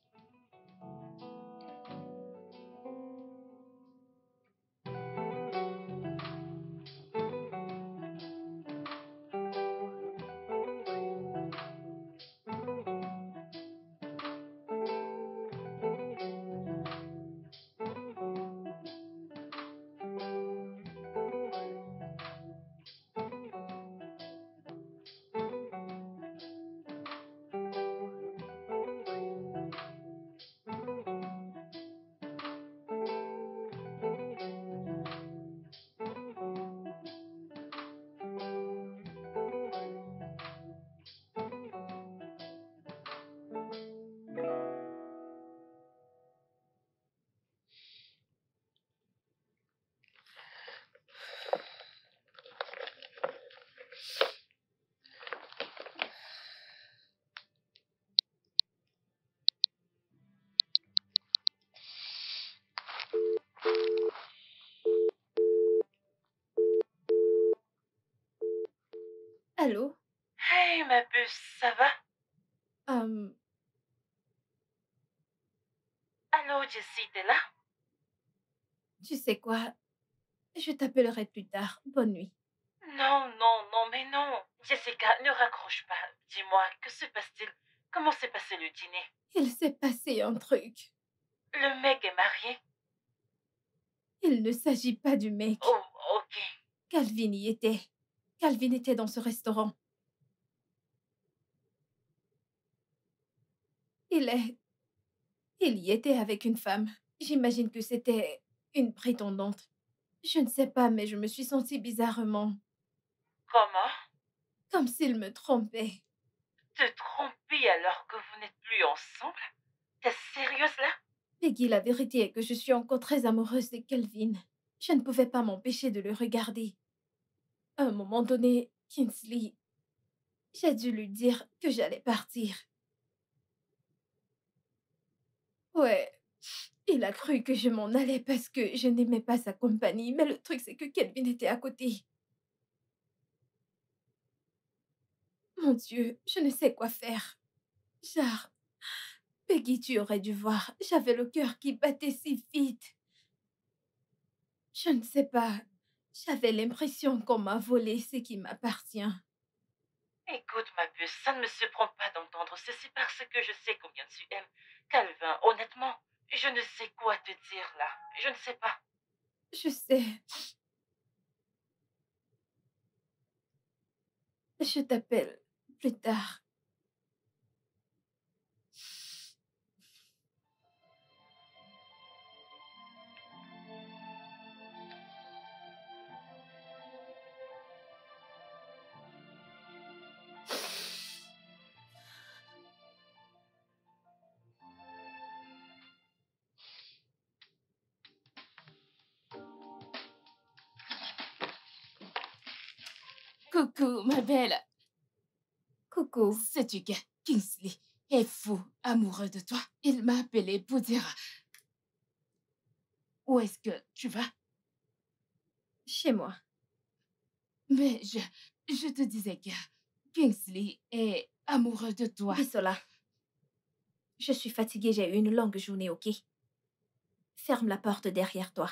Allô? Hey, ma puce, ça va? Euh, Allô, Jessie, t'es là? Tu sais quoi? Je t'appellerai plus tard. Bonne nuit. Non, non, non, mais non. Jessica, ne raccroche pas. Dis-moi, que se passe-t-il? Comment s'est passé le dîner? Il s'est passé un truc. Le mec est marié? Il ne s'agit pas du mec. Oh, ok. Calvin y était. Calvin était dans ce restaurant. Il y était avec une femme. J'imagine que c'était une prétendante. Je ne sais pas, mais je me suis sentie bizarrement, Comment? comme s'il me trompait. Te tromper alors que vous n'êtes plus ensemble? T'es sérieuse là? Peggy, la vérité est que je suis encore très amoureuse de Kelvin. Je ne pouvais pas m'empêcher de le regarder. À un moment donné, Kingsley, j'ai dû lui dire que j'allais partir. Ouais, il a cru que je m'en allais parce que je n'aimais pas sa compagnie, mais le truc c'est que Kelvin était à côté. Mon Dieu, je ne sais quoi faire. Genre, Peggy, tu aurais dû voir, j'avais le cœur qui battait si vite. Je ne sais pas, j'avais l'impression qu'on m'a volé ce qui m'appartient. Écoute, ma puce, ça ne me surprend pas d'entendre ceci parce que je sais combien tu aimes. Calvin, honnêtement, je ne sais quoi te dire là. Je ne sais pas. Je sais. Je t'appelle plus tard. Coucou, ma belle. Coucou. Sais-tu que Kingsley est fou, amoureux de toi? Il m'a appelé pour dire... Où est-ce que tu vas? Chez moi. Mais je te disais que Kingsley est amoureux de toi. Bisola, je suis fatiguée, j'ai eu une longue journée, ok? Ferme la porte derrière toi.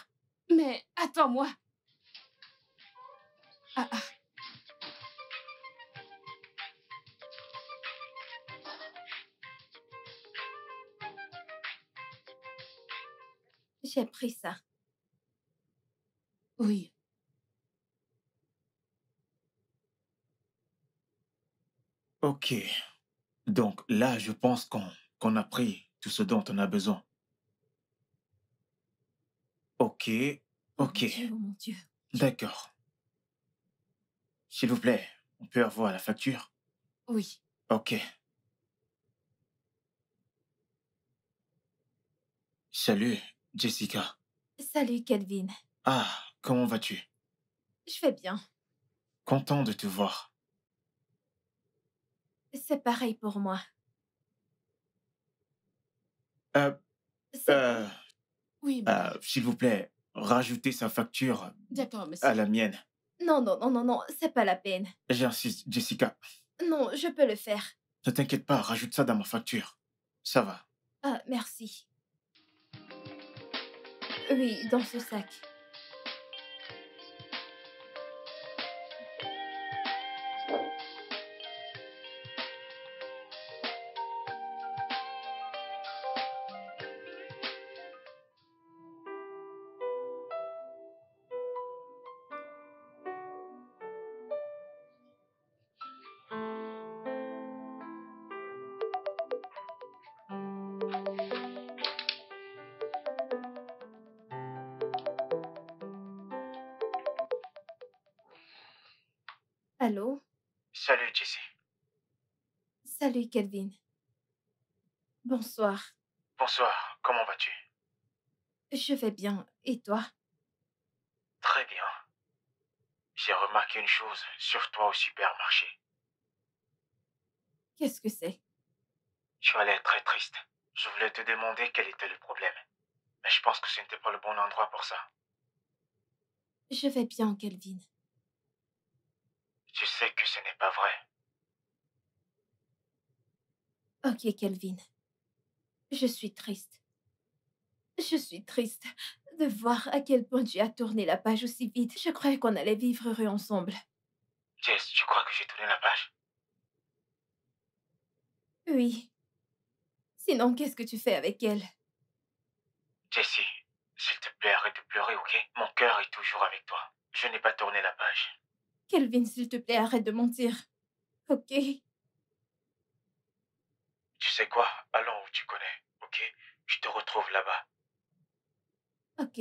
Mais attends-moi. Ah, ah. J'ai pris ça. Oui. Ok. Donc là, je pense qu'on a pris tout ce dont on a besoin. Ok. Ok. Oh mon Dieu. D'accord. S'il vous plaît, on peut avoir la facture? Oui. Ok. Salut, Jessica. Salut, Kelvin. Ah, comment vas-tu? Je vais bien. Content de te voir. C'est pareil pour moi. C'est Oui, madame. S'il vous plaît, rajoutez sa facture D'accord, monsieur. à la mienne. Non, non, non, non, non, c'est pas la peine. J'insiste, Jessica. Non, je peux le faire. Ne t'inquiète pas, rajoute ça dans ma facture. Ça va. Ah, merci. Oui, dans ce sac. Allô? Salut, Jessie. Salut, Kelvin. Bonsoir. Bonsoir, comment vas-tu? Je vais bien. Et toi? Très bien. J'ai remarqué une chose sur toi au supermarché. Qu'est-ce que c'est? Tu as l'air très triste. Je voulais te demander quel était le problème. Mais je pense que ce n'était pas le bon endroit pour ça. Je vais bien, Kelvin. Tu sais que ce n'est pas vrai. Ok, Kelvin. Je suis triste. Je suis triste de voir à quel point tu as tourné la page aussi vite. Je croyais qu'on allait vivre heureux ensemble. Jess, tu crois que j'ai tourné la page? Oui. Sinon, qu'est-ce que tu fais avec elle? Jessie, s'il te plaît, arrête de pleurer, ok? Mon cœur est toujours avec toi. Je n'ai pas tourné la page. Kelvin, s'il te plaît, arrête de mentir. Ok? Tu sais quoi? Allons où tu connais, ok? Je te retrouve là-bas. Ok.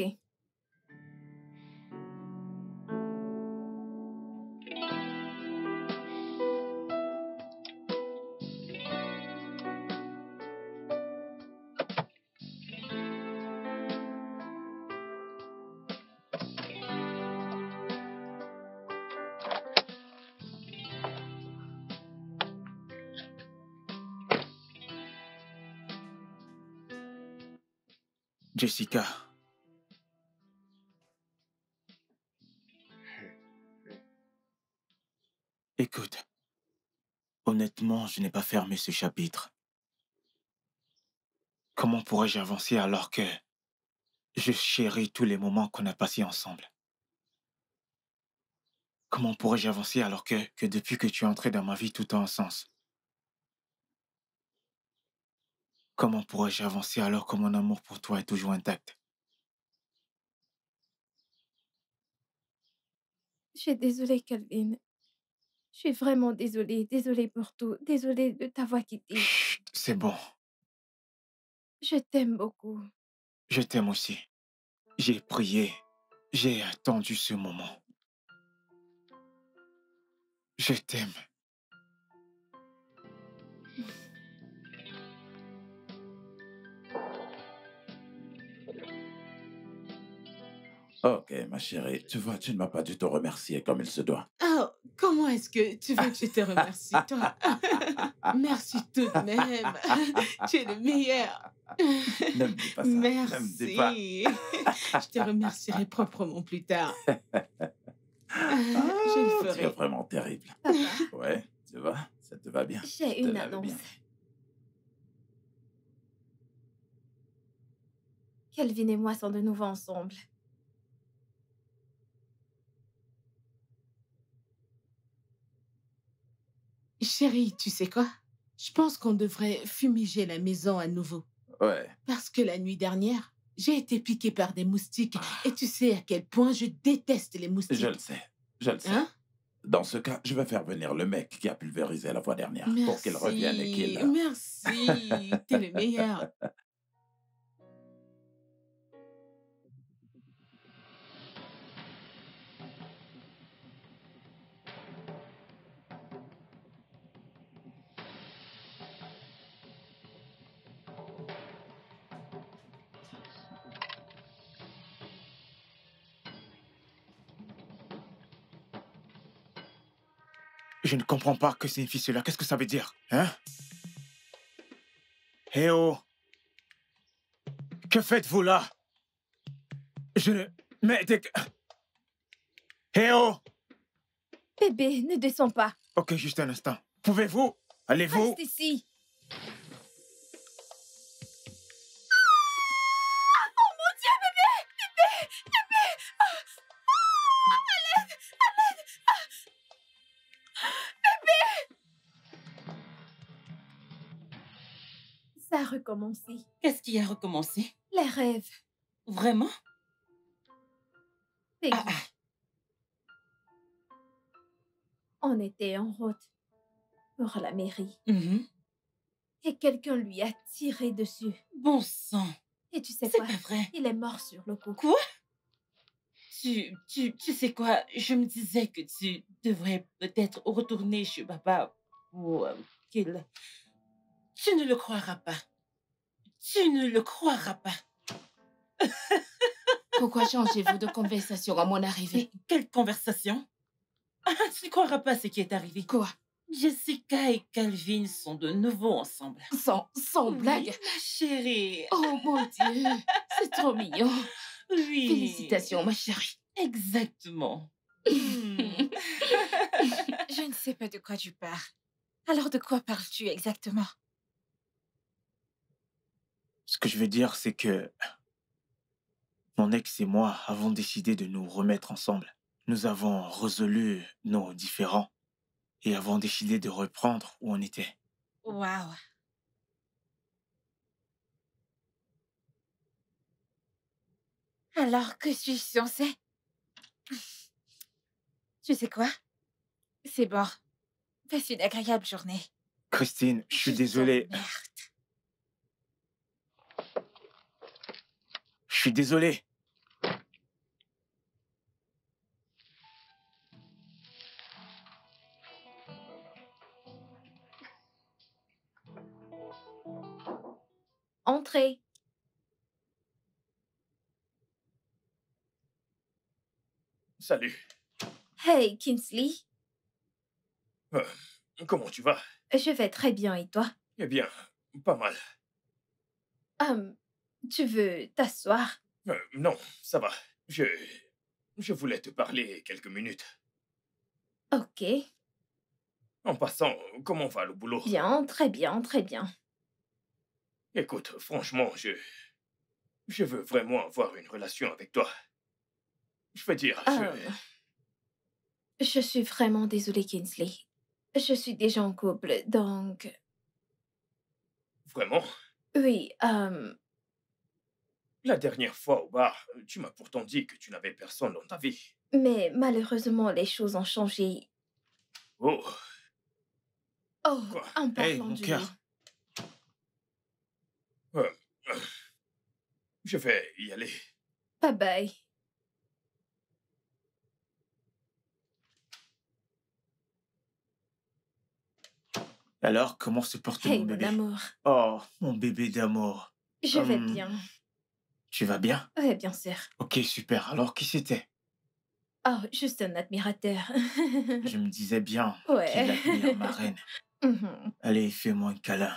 Jessica. Écoute, honnêtement, je n'ai pas fermé ce chapitre. Comment pourrais-je avancer alors que je chéris tous les moments qu'on a passés ensemble? Comment pourrais-je avancer alors que depuis que tu es entré dans ma vie, tout a un sens? Comment pourrais-je avancer alors que mon amour pour toi est toujours intact? Je suis désolée, Kelvin. Je suis vraiment désolée. Désolée pour tout. Désolée de t'avoir quitté. Chut, c'est bon. Je t'aime beaucoup. Je t'aime aussi. J'ai prié. J'ai attendu ce moment. Je t'aime. Ok, ma chérie, tu vois, tu ne m'as pas du tout remercié comme il se doit. Oh, comment est-ce que tu veux que je te remercie, toi? Merci tout de même. Tu es le meilleur. Ne me dis pas ça. Ne me dis pas. Merci. Je te remercierai proprement plus tard. Ah, Je le tu es ferai. vraiment terrible. Papa, Ouais, tu vois, ça te va bien. j'ai Je te une l'avais annonce. bien. Kelvin et moi sont de nouveau ensemble. Chérie, tu sais quoi? Je pense qu'on devrait fumiger la maison à nouveau. Ouais. Parce que la nuit dernière, j'ai été piquée par des moustiques. Et tu sais à quel point je déteste les moustiques. Je le sais. Je le sais. Hein? Dans ce cas, je vais faire venir le mec qui a pulvérisé la fois dernière pour qu'il revienne et qu'il... Merci. T'es le meilleur. Je ne comprends pas que signifie cela. Qu'est-ce que ça veut dire? Hein? Eh oh! Que faites-vous là? Je ne... Mais... Eh oh! Bébé, ne descends pas. Ok, juste un instant. Pouvez-vous? Allez-vous? Reste ici. Ça a recommencé. Qu'est-ce qui a recommencé? Les rêves. Vraiment? Peggy. Ah, On était en route pour la mairie. mhm. Et quelqu'un lui a tiré dessus. Bon sang. Et tu sais C'est quoi? pas vrai. Il est mort sur le coup. Quoi? Tu sais quoi? Je me disais que tu devrais peut-être retourner chez papa pour qu'il... Tu ne le croiras pas. Tu ne le croiras pas. Pourquoi changez-vous de conversation à mon arrivée? Mais quelle conversation? Ah, tu ne croiras pas ce qui est arrivé. Quoi? Jessica et Calvin sont de nouveau ensemble. Sans Oui, blague? ma chérie. Oh mon Dieu, c'est trop mignon. Oui. Félicitations, ma chérie. Exactement. Je ne sais pas de quoi tu parles. Alors de quoi parles-tu exactement? Ce que je veux dire, c'est que mon ex et moi avons décidé de nous remettre ensemble. Nous avons résolu nos différends et avons décidé de reprendre où on était. Waouh. Alors que suis-je censée? Tu sais quoi? C'est bon. Passe une agréable journée. Christine, je suis Je désolé. t'emmerde. Je suis désolé. Entrez. Salut. Hey, Kingsley. Comment tu vas? Je vais très bien et toi? Eh bien, pas mal. Tu veux t'asseoir? Non, ça va. Je voulais te parler quelques minutes. Ok. En passant, comment va le boulot? Bien, très bien, très bien. Écoute, franchement, je veux vraiment avoir une relation avec toi. Je veux dire, Je suis vraiment désolée, Kingsley. Je suis déjà en couple, donc... Vraiment? Oui, La dernière fois au bar, tu m'as pourtant dit que tu n'avais personne dans ta vie. mais malheureusement, les choses ont changé. Oh, Oh, quoi? en Hey, parlant mon du cœur. lit. Je vais y aller. Bye bye. Alors, comment se porte Hey, mon mon bébé? amour. Oh, mon bébé d'amour. Je vais bien. Tu vas bien? Oui, bien sûr. Ok, super. Alors, qui c'était? Oh, juste un admirateur. Je me disais bien Ouais. qu'il admire ma reine. Mhm. Allez, fais-moi un câlin.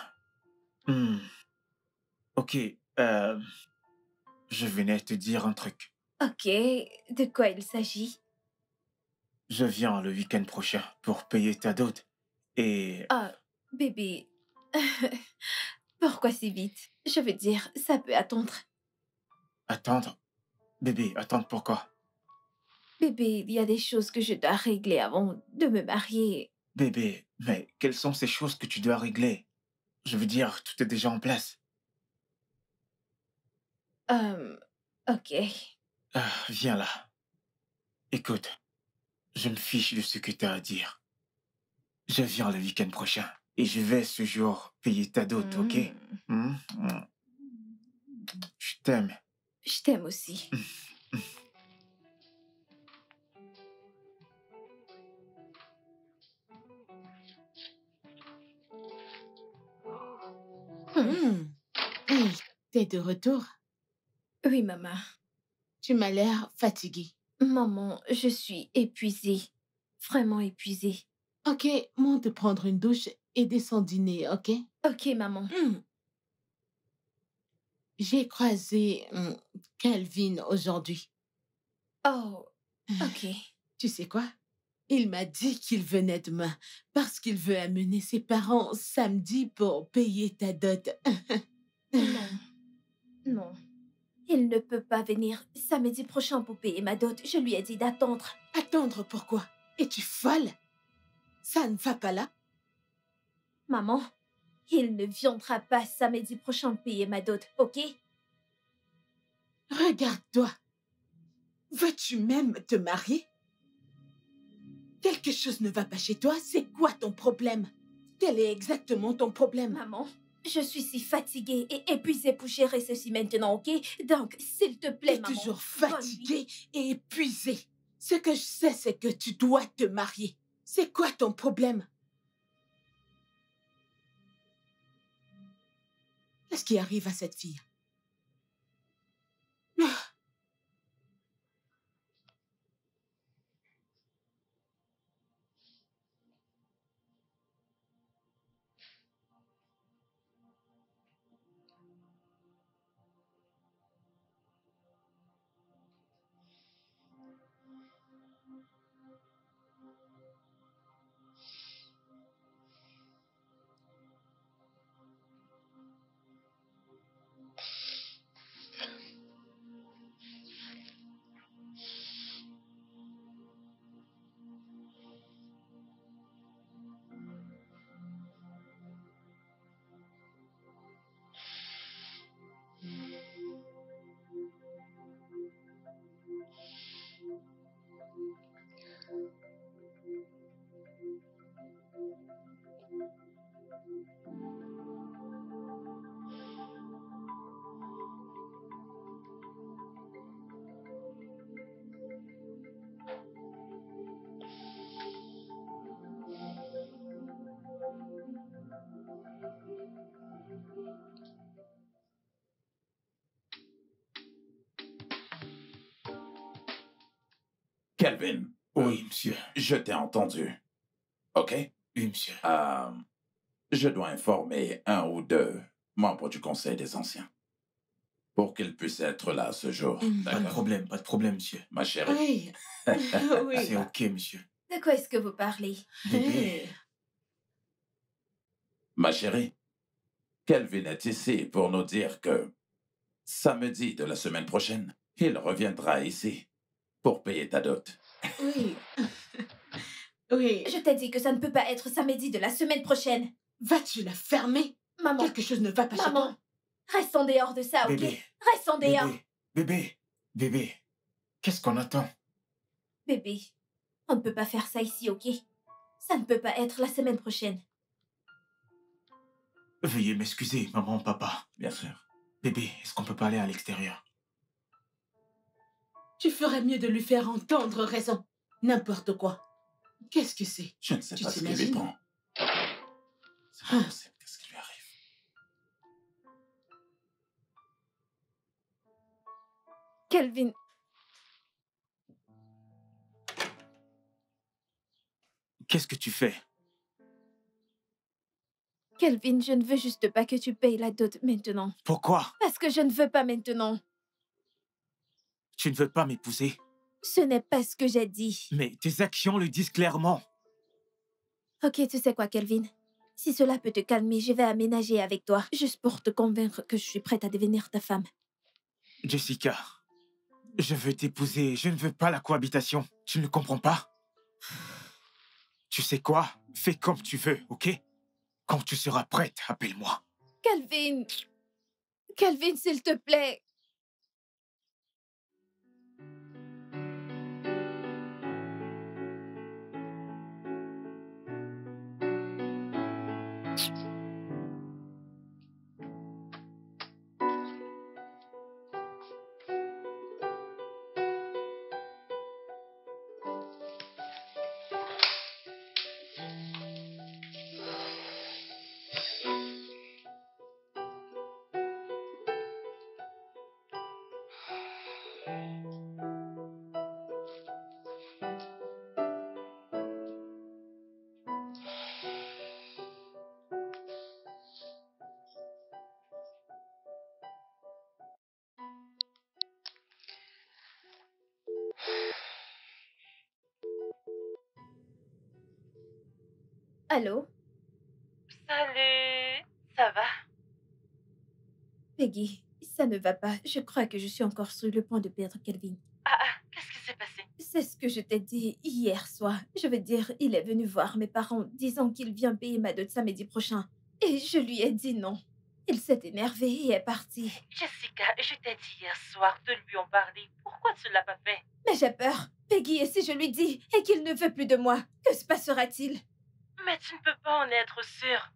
Ok, je venais te dire un truc. Ok, de quoi il s'agit? Je viens le week-end prochain pour payer ta dot. Et Ah, bébé. Pourquoi si vite? Je veux dire, ça peut attendre. attendre. Bébé, attendre pourquoi? Bébé, il y a des choses que je dois régler avant de me marier. Bébé, mais quelles sont ces choses que tu dois régler? Je veux dire, tout est déjà en place. Ok. Ah, viens là. Écoute, je me fiche de ce que tu as à dire. Je viens le week-end prochain et je vais ce jour payer ta dot, ok? Mm. Je t'aime. Je t'aime aussi. Hey, t'es de retour? Oui, maman. Tu m'as l'air fatiguée. Maman, je suis épuisée. Vraiment épuisée. Ok, monte prendre une douche et descends dîner, ok? Ok, maman. J'ai croisé Calvin aujourd'hui. Oh, ok. Tu sais quoi? Il m'a dit qu'il venait demain parce qu'il veut amener ses parents samedi pour payer ta dot. Non. Non. Il ne peut pas venir samedi prochain pour payer ma dot. Je lui ai dit d'attendre. Attendre pourquoi? Es-tu folle? Ça ne va pas là? Maman, il ne viendra pas samedi prochain payer ma dot, ok? Regarde-toi. Veux-tu même te marier? Quelque chose ne va pas chez toi. C'est quoi ton problème? Quel est exactement ton problème? Maman, je suis si fatiguée et épuisée pour gérer ceci maintenant, ok? Donc, s'il te plaît, T'es maman. toujours bonne fatiguée et épuisée. Ce que je sais, c'est que tu dois te marier. C'est quoi ton problème? Qu'est-ce qui arrive à cette fille? Kelvin. Oui, monsieur. Je t'ai entendu. OK? Oui, monsieur. Je dois informer un ou deux membres du Conseil des Anciens pour qu'ils puissent être là ce jour. Pas de problème, monsieur. Ma chérie. Oui. Oui. C'est OK, monsieur. De quoi est-ce que vous parlez? Bébé. Ma chérie, Kelvin est ici pour nous dire que samedi de la semaine prochaine, il reviendra ici pour payer ta dot. Oui. Oui. Je t'ai dit que ça ne peut pas être samedi de la semaine prochaine. Vas-tu la fermer? Maman. Quelque chose ne va pas chez toi. Maman. Reste en dehors de ça, ok? Bébé. Reste en dehors. Bébé. Qu'est-ce qu'on attend? Bébé, on ne peut pas faire ça ici, ok? Ça ne peut pas être la semaine prochaine. Veuillez m'excuser, maman, papa. Bien sûr. Bébé, est-ce qu'on peut pas aller à l'extérieur? Tu ferais mieux de lui faire entendre raison. N'importe quoi. Qu'est-ce que c'est? Je ne sais Tu pas ce qui lui t'imagines? prend. C'est pas possible. Qu'est-ce qui lui arrive? Kelvin. Qu'est-ce que tu fais? Kelvin, je ne veux juste pas que tu payes la dot maintenant. Pourquoi? Parce que je ne veux pas maintenant. Tu ne veux pas m'épouser? Ce n'est pas ce que j'ai dit. Mais tes actions le disent clairement. Ok, tu sais quoi, Kelvin? Si cela peut te calmer, je vais aménager avec toi, juste pour te convaincre que je suis prête à devenir ta femme. Jessica, je veux t'épouser, je ne veux pas la cohabitation. Tu ne comprends pas? Tu sais quoi? Fais comme tu veux, ok? Quand tu seras prête, appelle-moi. Kelvin! Kelvin, s'il te plaît! Allô? Salut, ça va? Peggy, ça ne va pas. Je crois que je suis encore sur le point de perdre Kelvin. Qu'est-ce qui s'est passé? C'est ce que je t'ai dit hier soir. Je veux dire, il est venu voir mes parents disant qu'il vient payer ma dot samedi prochain. Et je lui ai dit non. Il s'est énervé et est parti. Jessica, je t'ai dit hier soir de lui en parler. Pourquoi tu ne l'as pas fait? Mais j'ai peur. Peggy, et si je lui dis et qu'il ne veut plus de moi, que se passera-t-il? Mais tu ne peux pas en être sûre.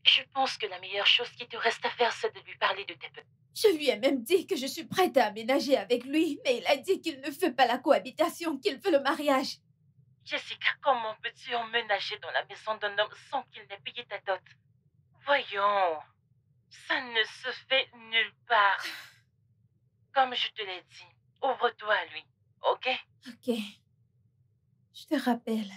Je pense que la meilleure chose qui te reste à faire, c'est de lui parler de tes petits. Je lui ai même dit que je suis prête à aménager avec lui, mais il a dit qu'il ne veut pas la cohabitation, qu'il veut le mariage. Jessica, comment peux-tu emménager dans la maison d'un homme sans qu'il n'ait payé ta dot? Voyons, ça ne se fait nulle part. Comme je te l'ai dit, ouvre-toi à lui, ok? Ok. Je te rappelle.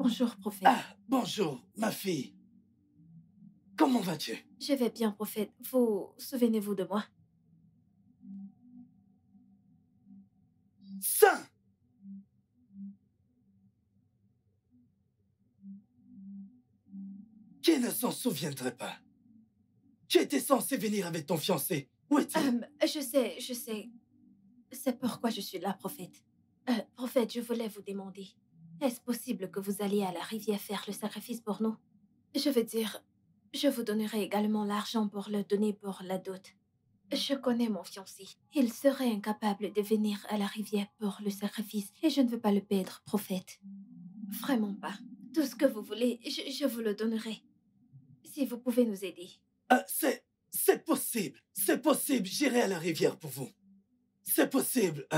Bonjour, prophète. Ah, bonjour, ma fille. Comment vas-tu? Je vais bien, prophète. Vous souvenez-vous de moi? Saint! Qui ne s'en souviendrait pas? Tu étais censé venir avec ton fiancé. Où est-il? Je sais. C'est pourquoi je suis là, prophète. Prophète, je voulais vous demander, est-ce possible que vous alliez à la rivière faire le sacrifice pour nous? Je veux dire, je vous donnerai également l'argent pour le donner pour la dot. Je connais mon fiancé. Il serait incapable de venir à la rivière pour le sacrifice et je ne veux pas le perdre, prophète. Vraiment pas. Tout ce que vous voulez, je vous le donnerai. Si vous pouvez nous aider. C'est possible. C'est possible. J'irai à la rivière pour vous. C'est possible.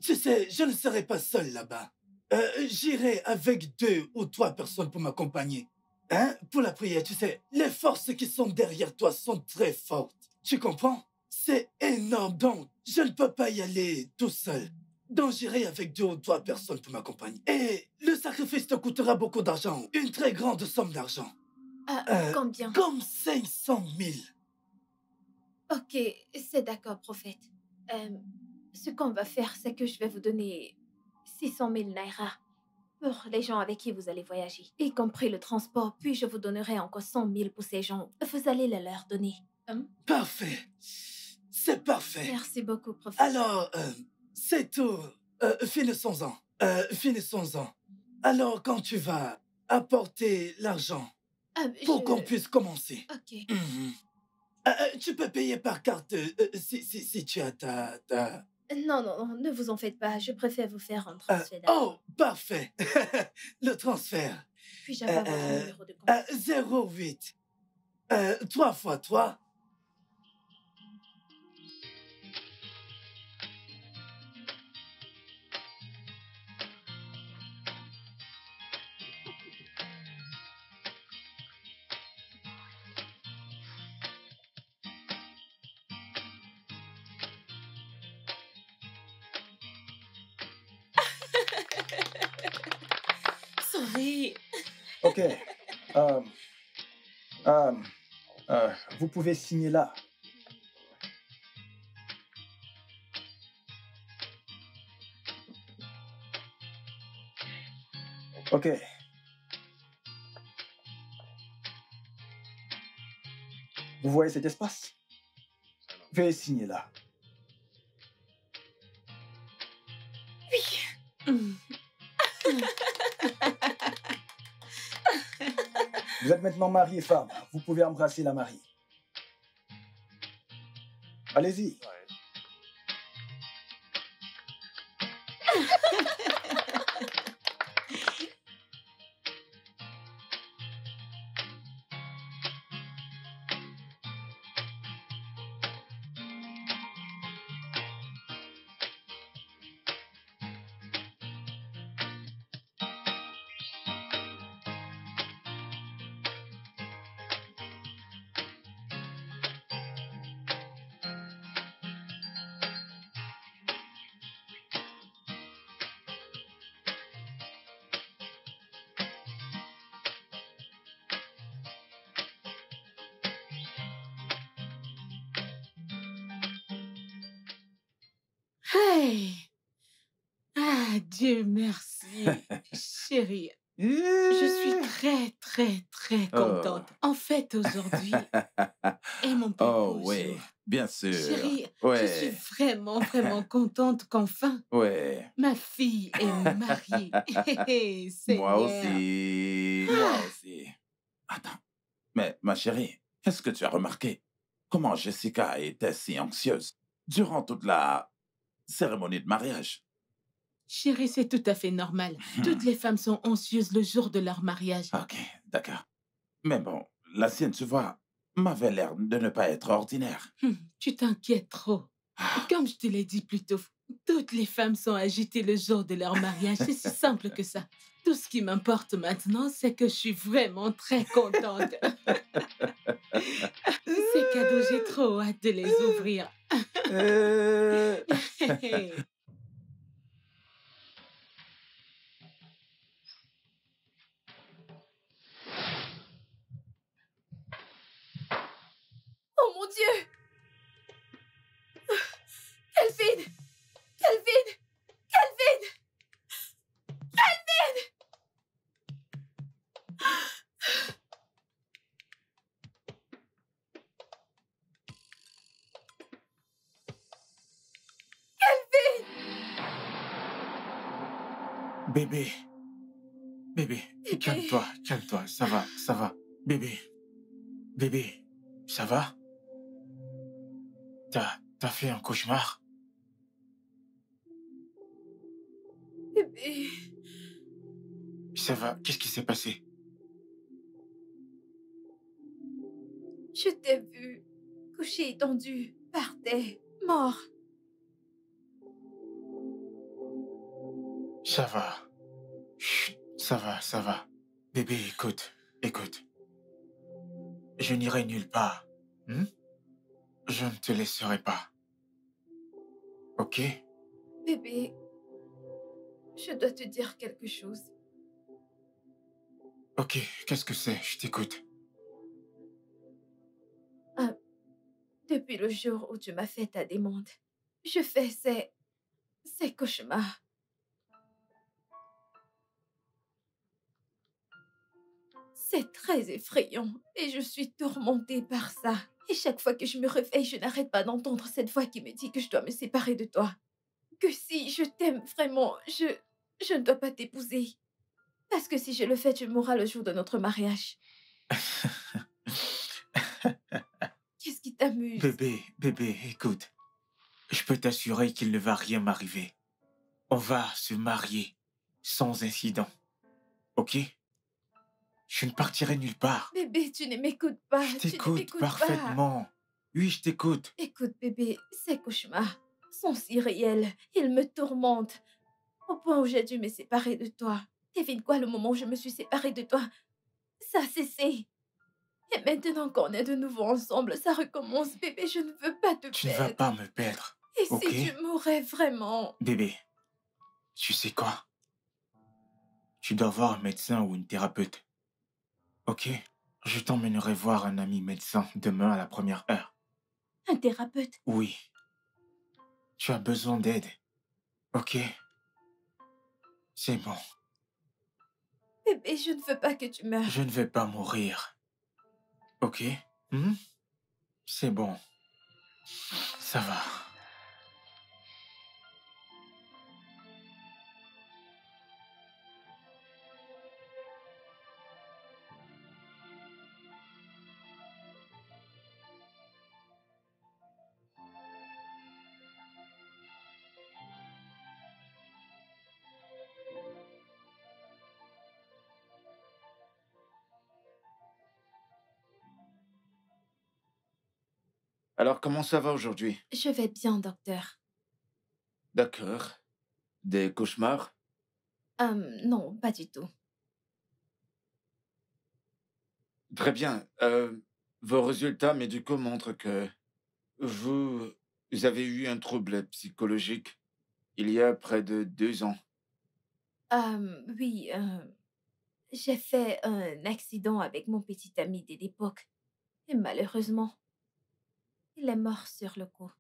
Tu sais, je ne serai pas seul là-bas. J'irai avec 2 ou 3 personnes pour m'accompagner. Hein? Pour la prière, tu sais, les forces qui sont derrière toi sont très fortes. Tu comprends? C'est énorme, donc je ne peux pas y aller tout seul. Donc j'irai avec 2 ou 3 personnes pour m'accompagner. Et le sacrifice te coûtera beaucoup d'argent. Une très grande somme d'argent. Combien? Comme 500 000. Ok, c'est d'accord, prophète. Ce qu'on va faire, c'est que je vais vous donner 600 000 naira pour les gens avec qui vous allez voyager, y compris le transport, puis je vous donnerai encore 100 000 pour ces gens. Vous allez les leur donner. Parfait. C'est parfait. Merci beaucoup, prophète. Alors, c'est tout. Finissons-en. Finissons-en. Alors, quand tu vas apporter l'argent pour qu'on puisse commencer. Ok. Tu peux payer par carte si tu as ta... Non, ne vous en faites pas. Je préfère vous faire un transfert. Oh, parfait. Le transfert. Puis-je avoir votre numéro de compte? 08 3 x 3. Sorry. Ok. Vous pouvez signer là. Ok. Vous voyez cet espace? Veuillez signer là. Oui. Vous êtes maintenant mari et femme. Vous pouvez embrasser la mariée. Allez-y. Hey! Ah, Dieu merci, chérie. Je suis très, très, très contente. En fait, aujourd'hui est mon plus Oh, beau oui, jour. bien sûr. Chérie, je Ouais. suis vraiment, vraiment contente qu'enfin Ouais. ma fille est mariée. Moi Seigneur. aussi. Moi aussi. Attends. Mais, ma chérie, est-ce que tu as remarqué comment Jessica était si anxieuse durant toute la cérémonie de mariage? Chérie, c'est tout à fait normal. Toutes les femmes sont anxieuses le jour de leur mariage. Ok, d'accord. Mais bon, la sienne, tu vois, m'avait l'air de ne pas être ordinaire. Tu t'inquiètes trop. Comme je te l'ai dit plus tôt, toutes les femmes sont agitées le jour de leur mariage. C'est si simple que ça. Tout ce qui m'importe maintenant, c'est que je suis vraiment très contente. Ces cadeaux, j'ai trop hâte de les ouvrir. Oh mon Dieu! Kelvin! Kelvin! Kelvin! Kelvin! Kelvin! Bébé. Bébé, calme-toi, calme-toi. Ça va, ça va. Bébé. Bébé, ça va? T'as fait un cauchemar? Bébé, Ça va, qu'est-ce qui s'est passé? je t'ai vu couché étendu par terre, mort. Ça va. Chut, ça va, ça va. Bébé, écoute, écoute. Je n'irai nulle part. Hmm? Je ne te laisserai pas. Ok? Bébé, je dois te dire quelque chose. Ok, qu'est-ce que c'est? Je t'écoute. Depuis le jour où tu m'as fait ta demande, je fais ces cauchemars. C'est très effrayant et je suis tourmentée par ça. Et chaque fois que je me réveille, je n'arrête pas d'entendre cette voix qui me dit que je dois me séparer de toi. Que si je t'aime vraiment, je ne dois pas t'épouser. Parce que si je le fais, tu mourras le jour de notre mariage. Qu'est-ce qui t'amuse? Bébé, écoute. Je peux t'assurer qu'il ne va rien m'arriver. On va se marier sans incident. Ok? Je ne partirai nulle part. Bébé, tu ne m'écoutes pas. Je Tu ne t'écoute m'écoutes parfaitement. Oui, je t'écoute. pas. Écoute, bébé, ces cauchemars sont si réels. Ils me tourmentent. Au point où j'ai dû me séparer de toi. Devine quoi, le moment où je me suis séparée de toi, ça a cessé. Et maintenant qu'on est de nouveau ensemble, ça recommence. Bébé, je ne veux pas te Tu ne perdre. vas pas me perdre. Et Ok? si tu mourais vraiment? Bébé, tu sais quoi? Tu dois voir un médecin ou une thérapeute. Ok? Je t'emmènerai voir un ami médecin demain à la première heure. Un thérapeute? Oui. Tu as besoin d'aide. Ok? C'est bon. Bébé, je ne veux pas que tu meures. Je ne vais pas mourir. Ok? Hmm? C'est bon. Ça va. Alors, comment ça va aujourd'hui? Je vais bien, docteur. D'accord. Des cauchemars? Non, pas du tout. Très bien. Vos résultats médicaux montrent que vous avez eu un trouble psychologique il y a près de 2 ans. Oui, j'ai fait un accident avec mon petit ami de l'époque. Et malheureusement, il est mort sur le coup.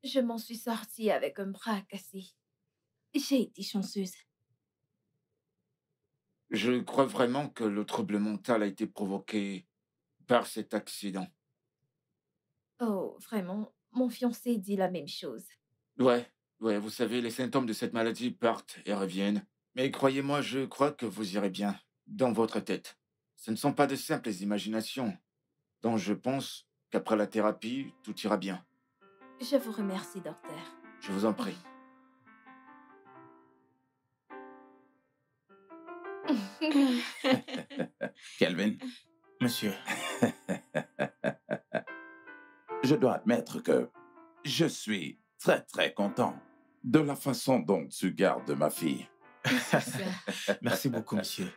Je m'en suis sortie avec un bras cassé. J'ai été chanceuse. Je crois vraiment que le trouble mental a été provoqué par cet accident. Oh, vraiment, mon fiancé dit la même chose. Ouais, vous savez, les symptômes de cette maladie partent et reviennent. Mais croyez-moi, je crois que vous irez bien, dans votre tête. Ce ne sont pas de simples imaginations, donc je pense qu'après la thérapie, tout ira bien. Je vous remercie, docteur. Je vous en prie. Kelvin, Monsieur, je dois admettre que je suis très, très content de la façon dont tu gardes ma fille. C'est ça. merci beaucoup, monsieur.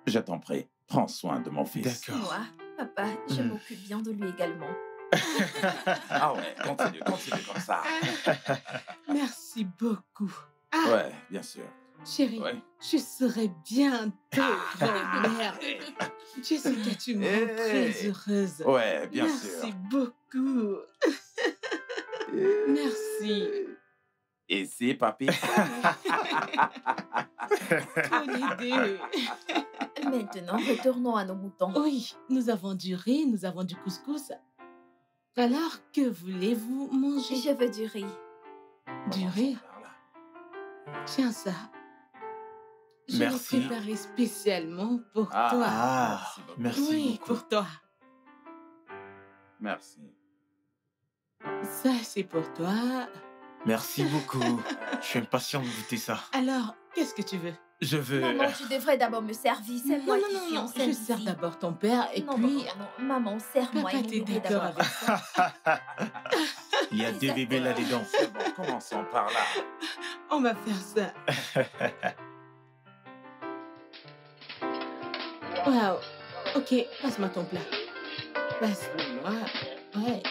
Je t'en prie, prends soin de mon fils. D'accord. Moi, papa, je Hmm. m'occupe bien de lui également. Ah ouais, continue comme ça. Merci beaucoup. Ouais, bien sûr. Chérie, Ouais. je serai bientôt grand-mère. Jessica, tu me rends très heureuse. Ouais, bien Merci sûr. beaucoup. Merci. Ici, papy. Tous les deux. Maintenant, retournons à nos moutons. Oui, nous avons du riz, nous avons du couscous. Alors, que voulez-vous manger? Je veux du riz. Du riz? Tiens ça. Je Merci. l'ai préparé spécialement pour toi. Ah, merci Oui, beaucoup. pour toi. Merci. Ça, c'est pour toi. Merci beaucoup. Je suis impatient de goûter ça. Alors, qu'est-ce que tu veux? Je veux... Maman, tu devrais d'abord me servir. C'est moi qui suis enceinte Je sers ici. d'abord ton père et Non, puis... non, non, non. Maman, serre-moi Papa, et t'es me nourris d'accord d'abord. avec ça? Il y a deux bébés là-dedans. C'est bon, commençons par là. On va faire ça. Waouh. Ok, passe-moi ton plat. Passe-le-moi. Ouais.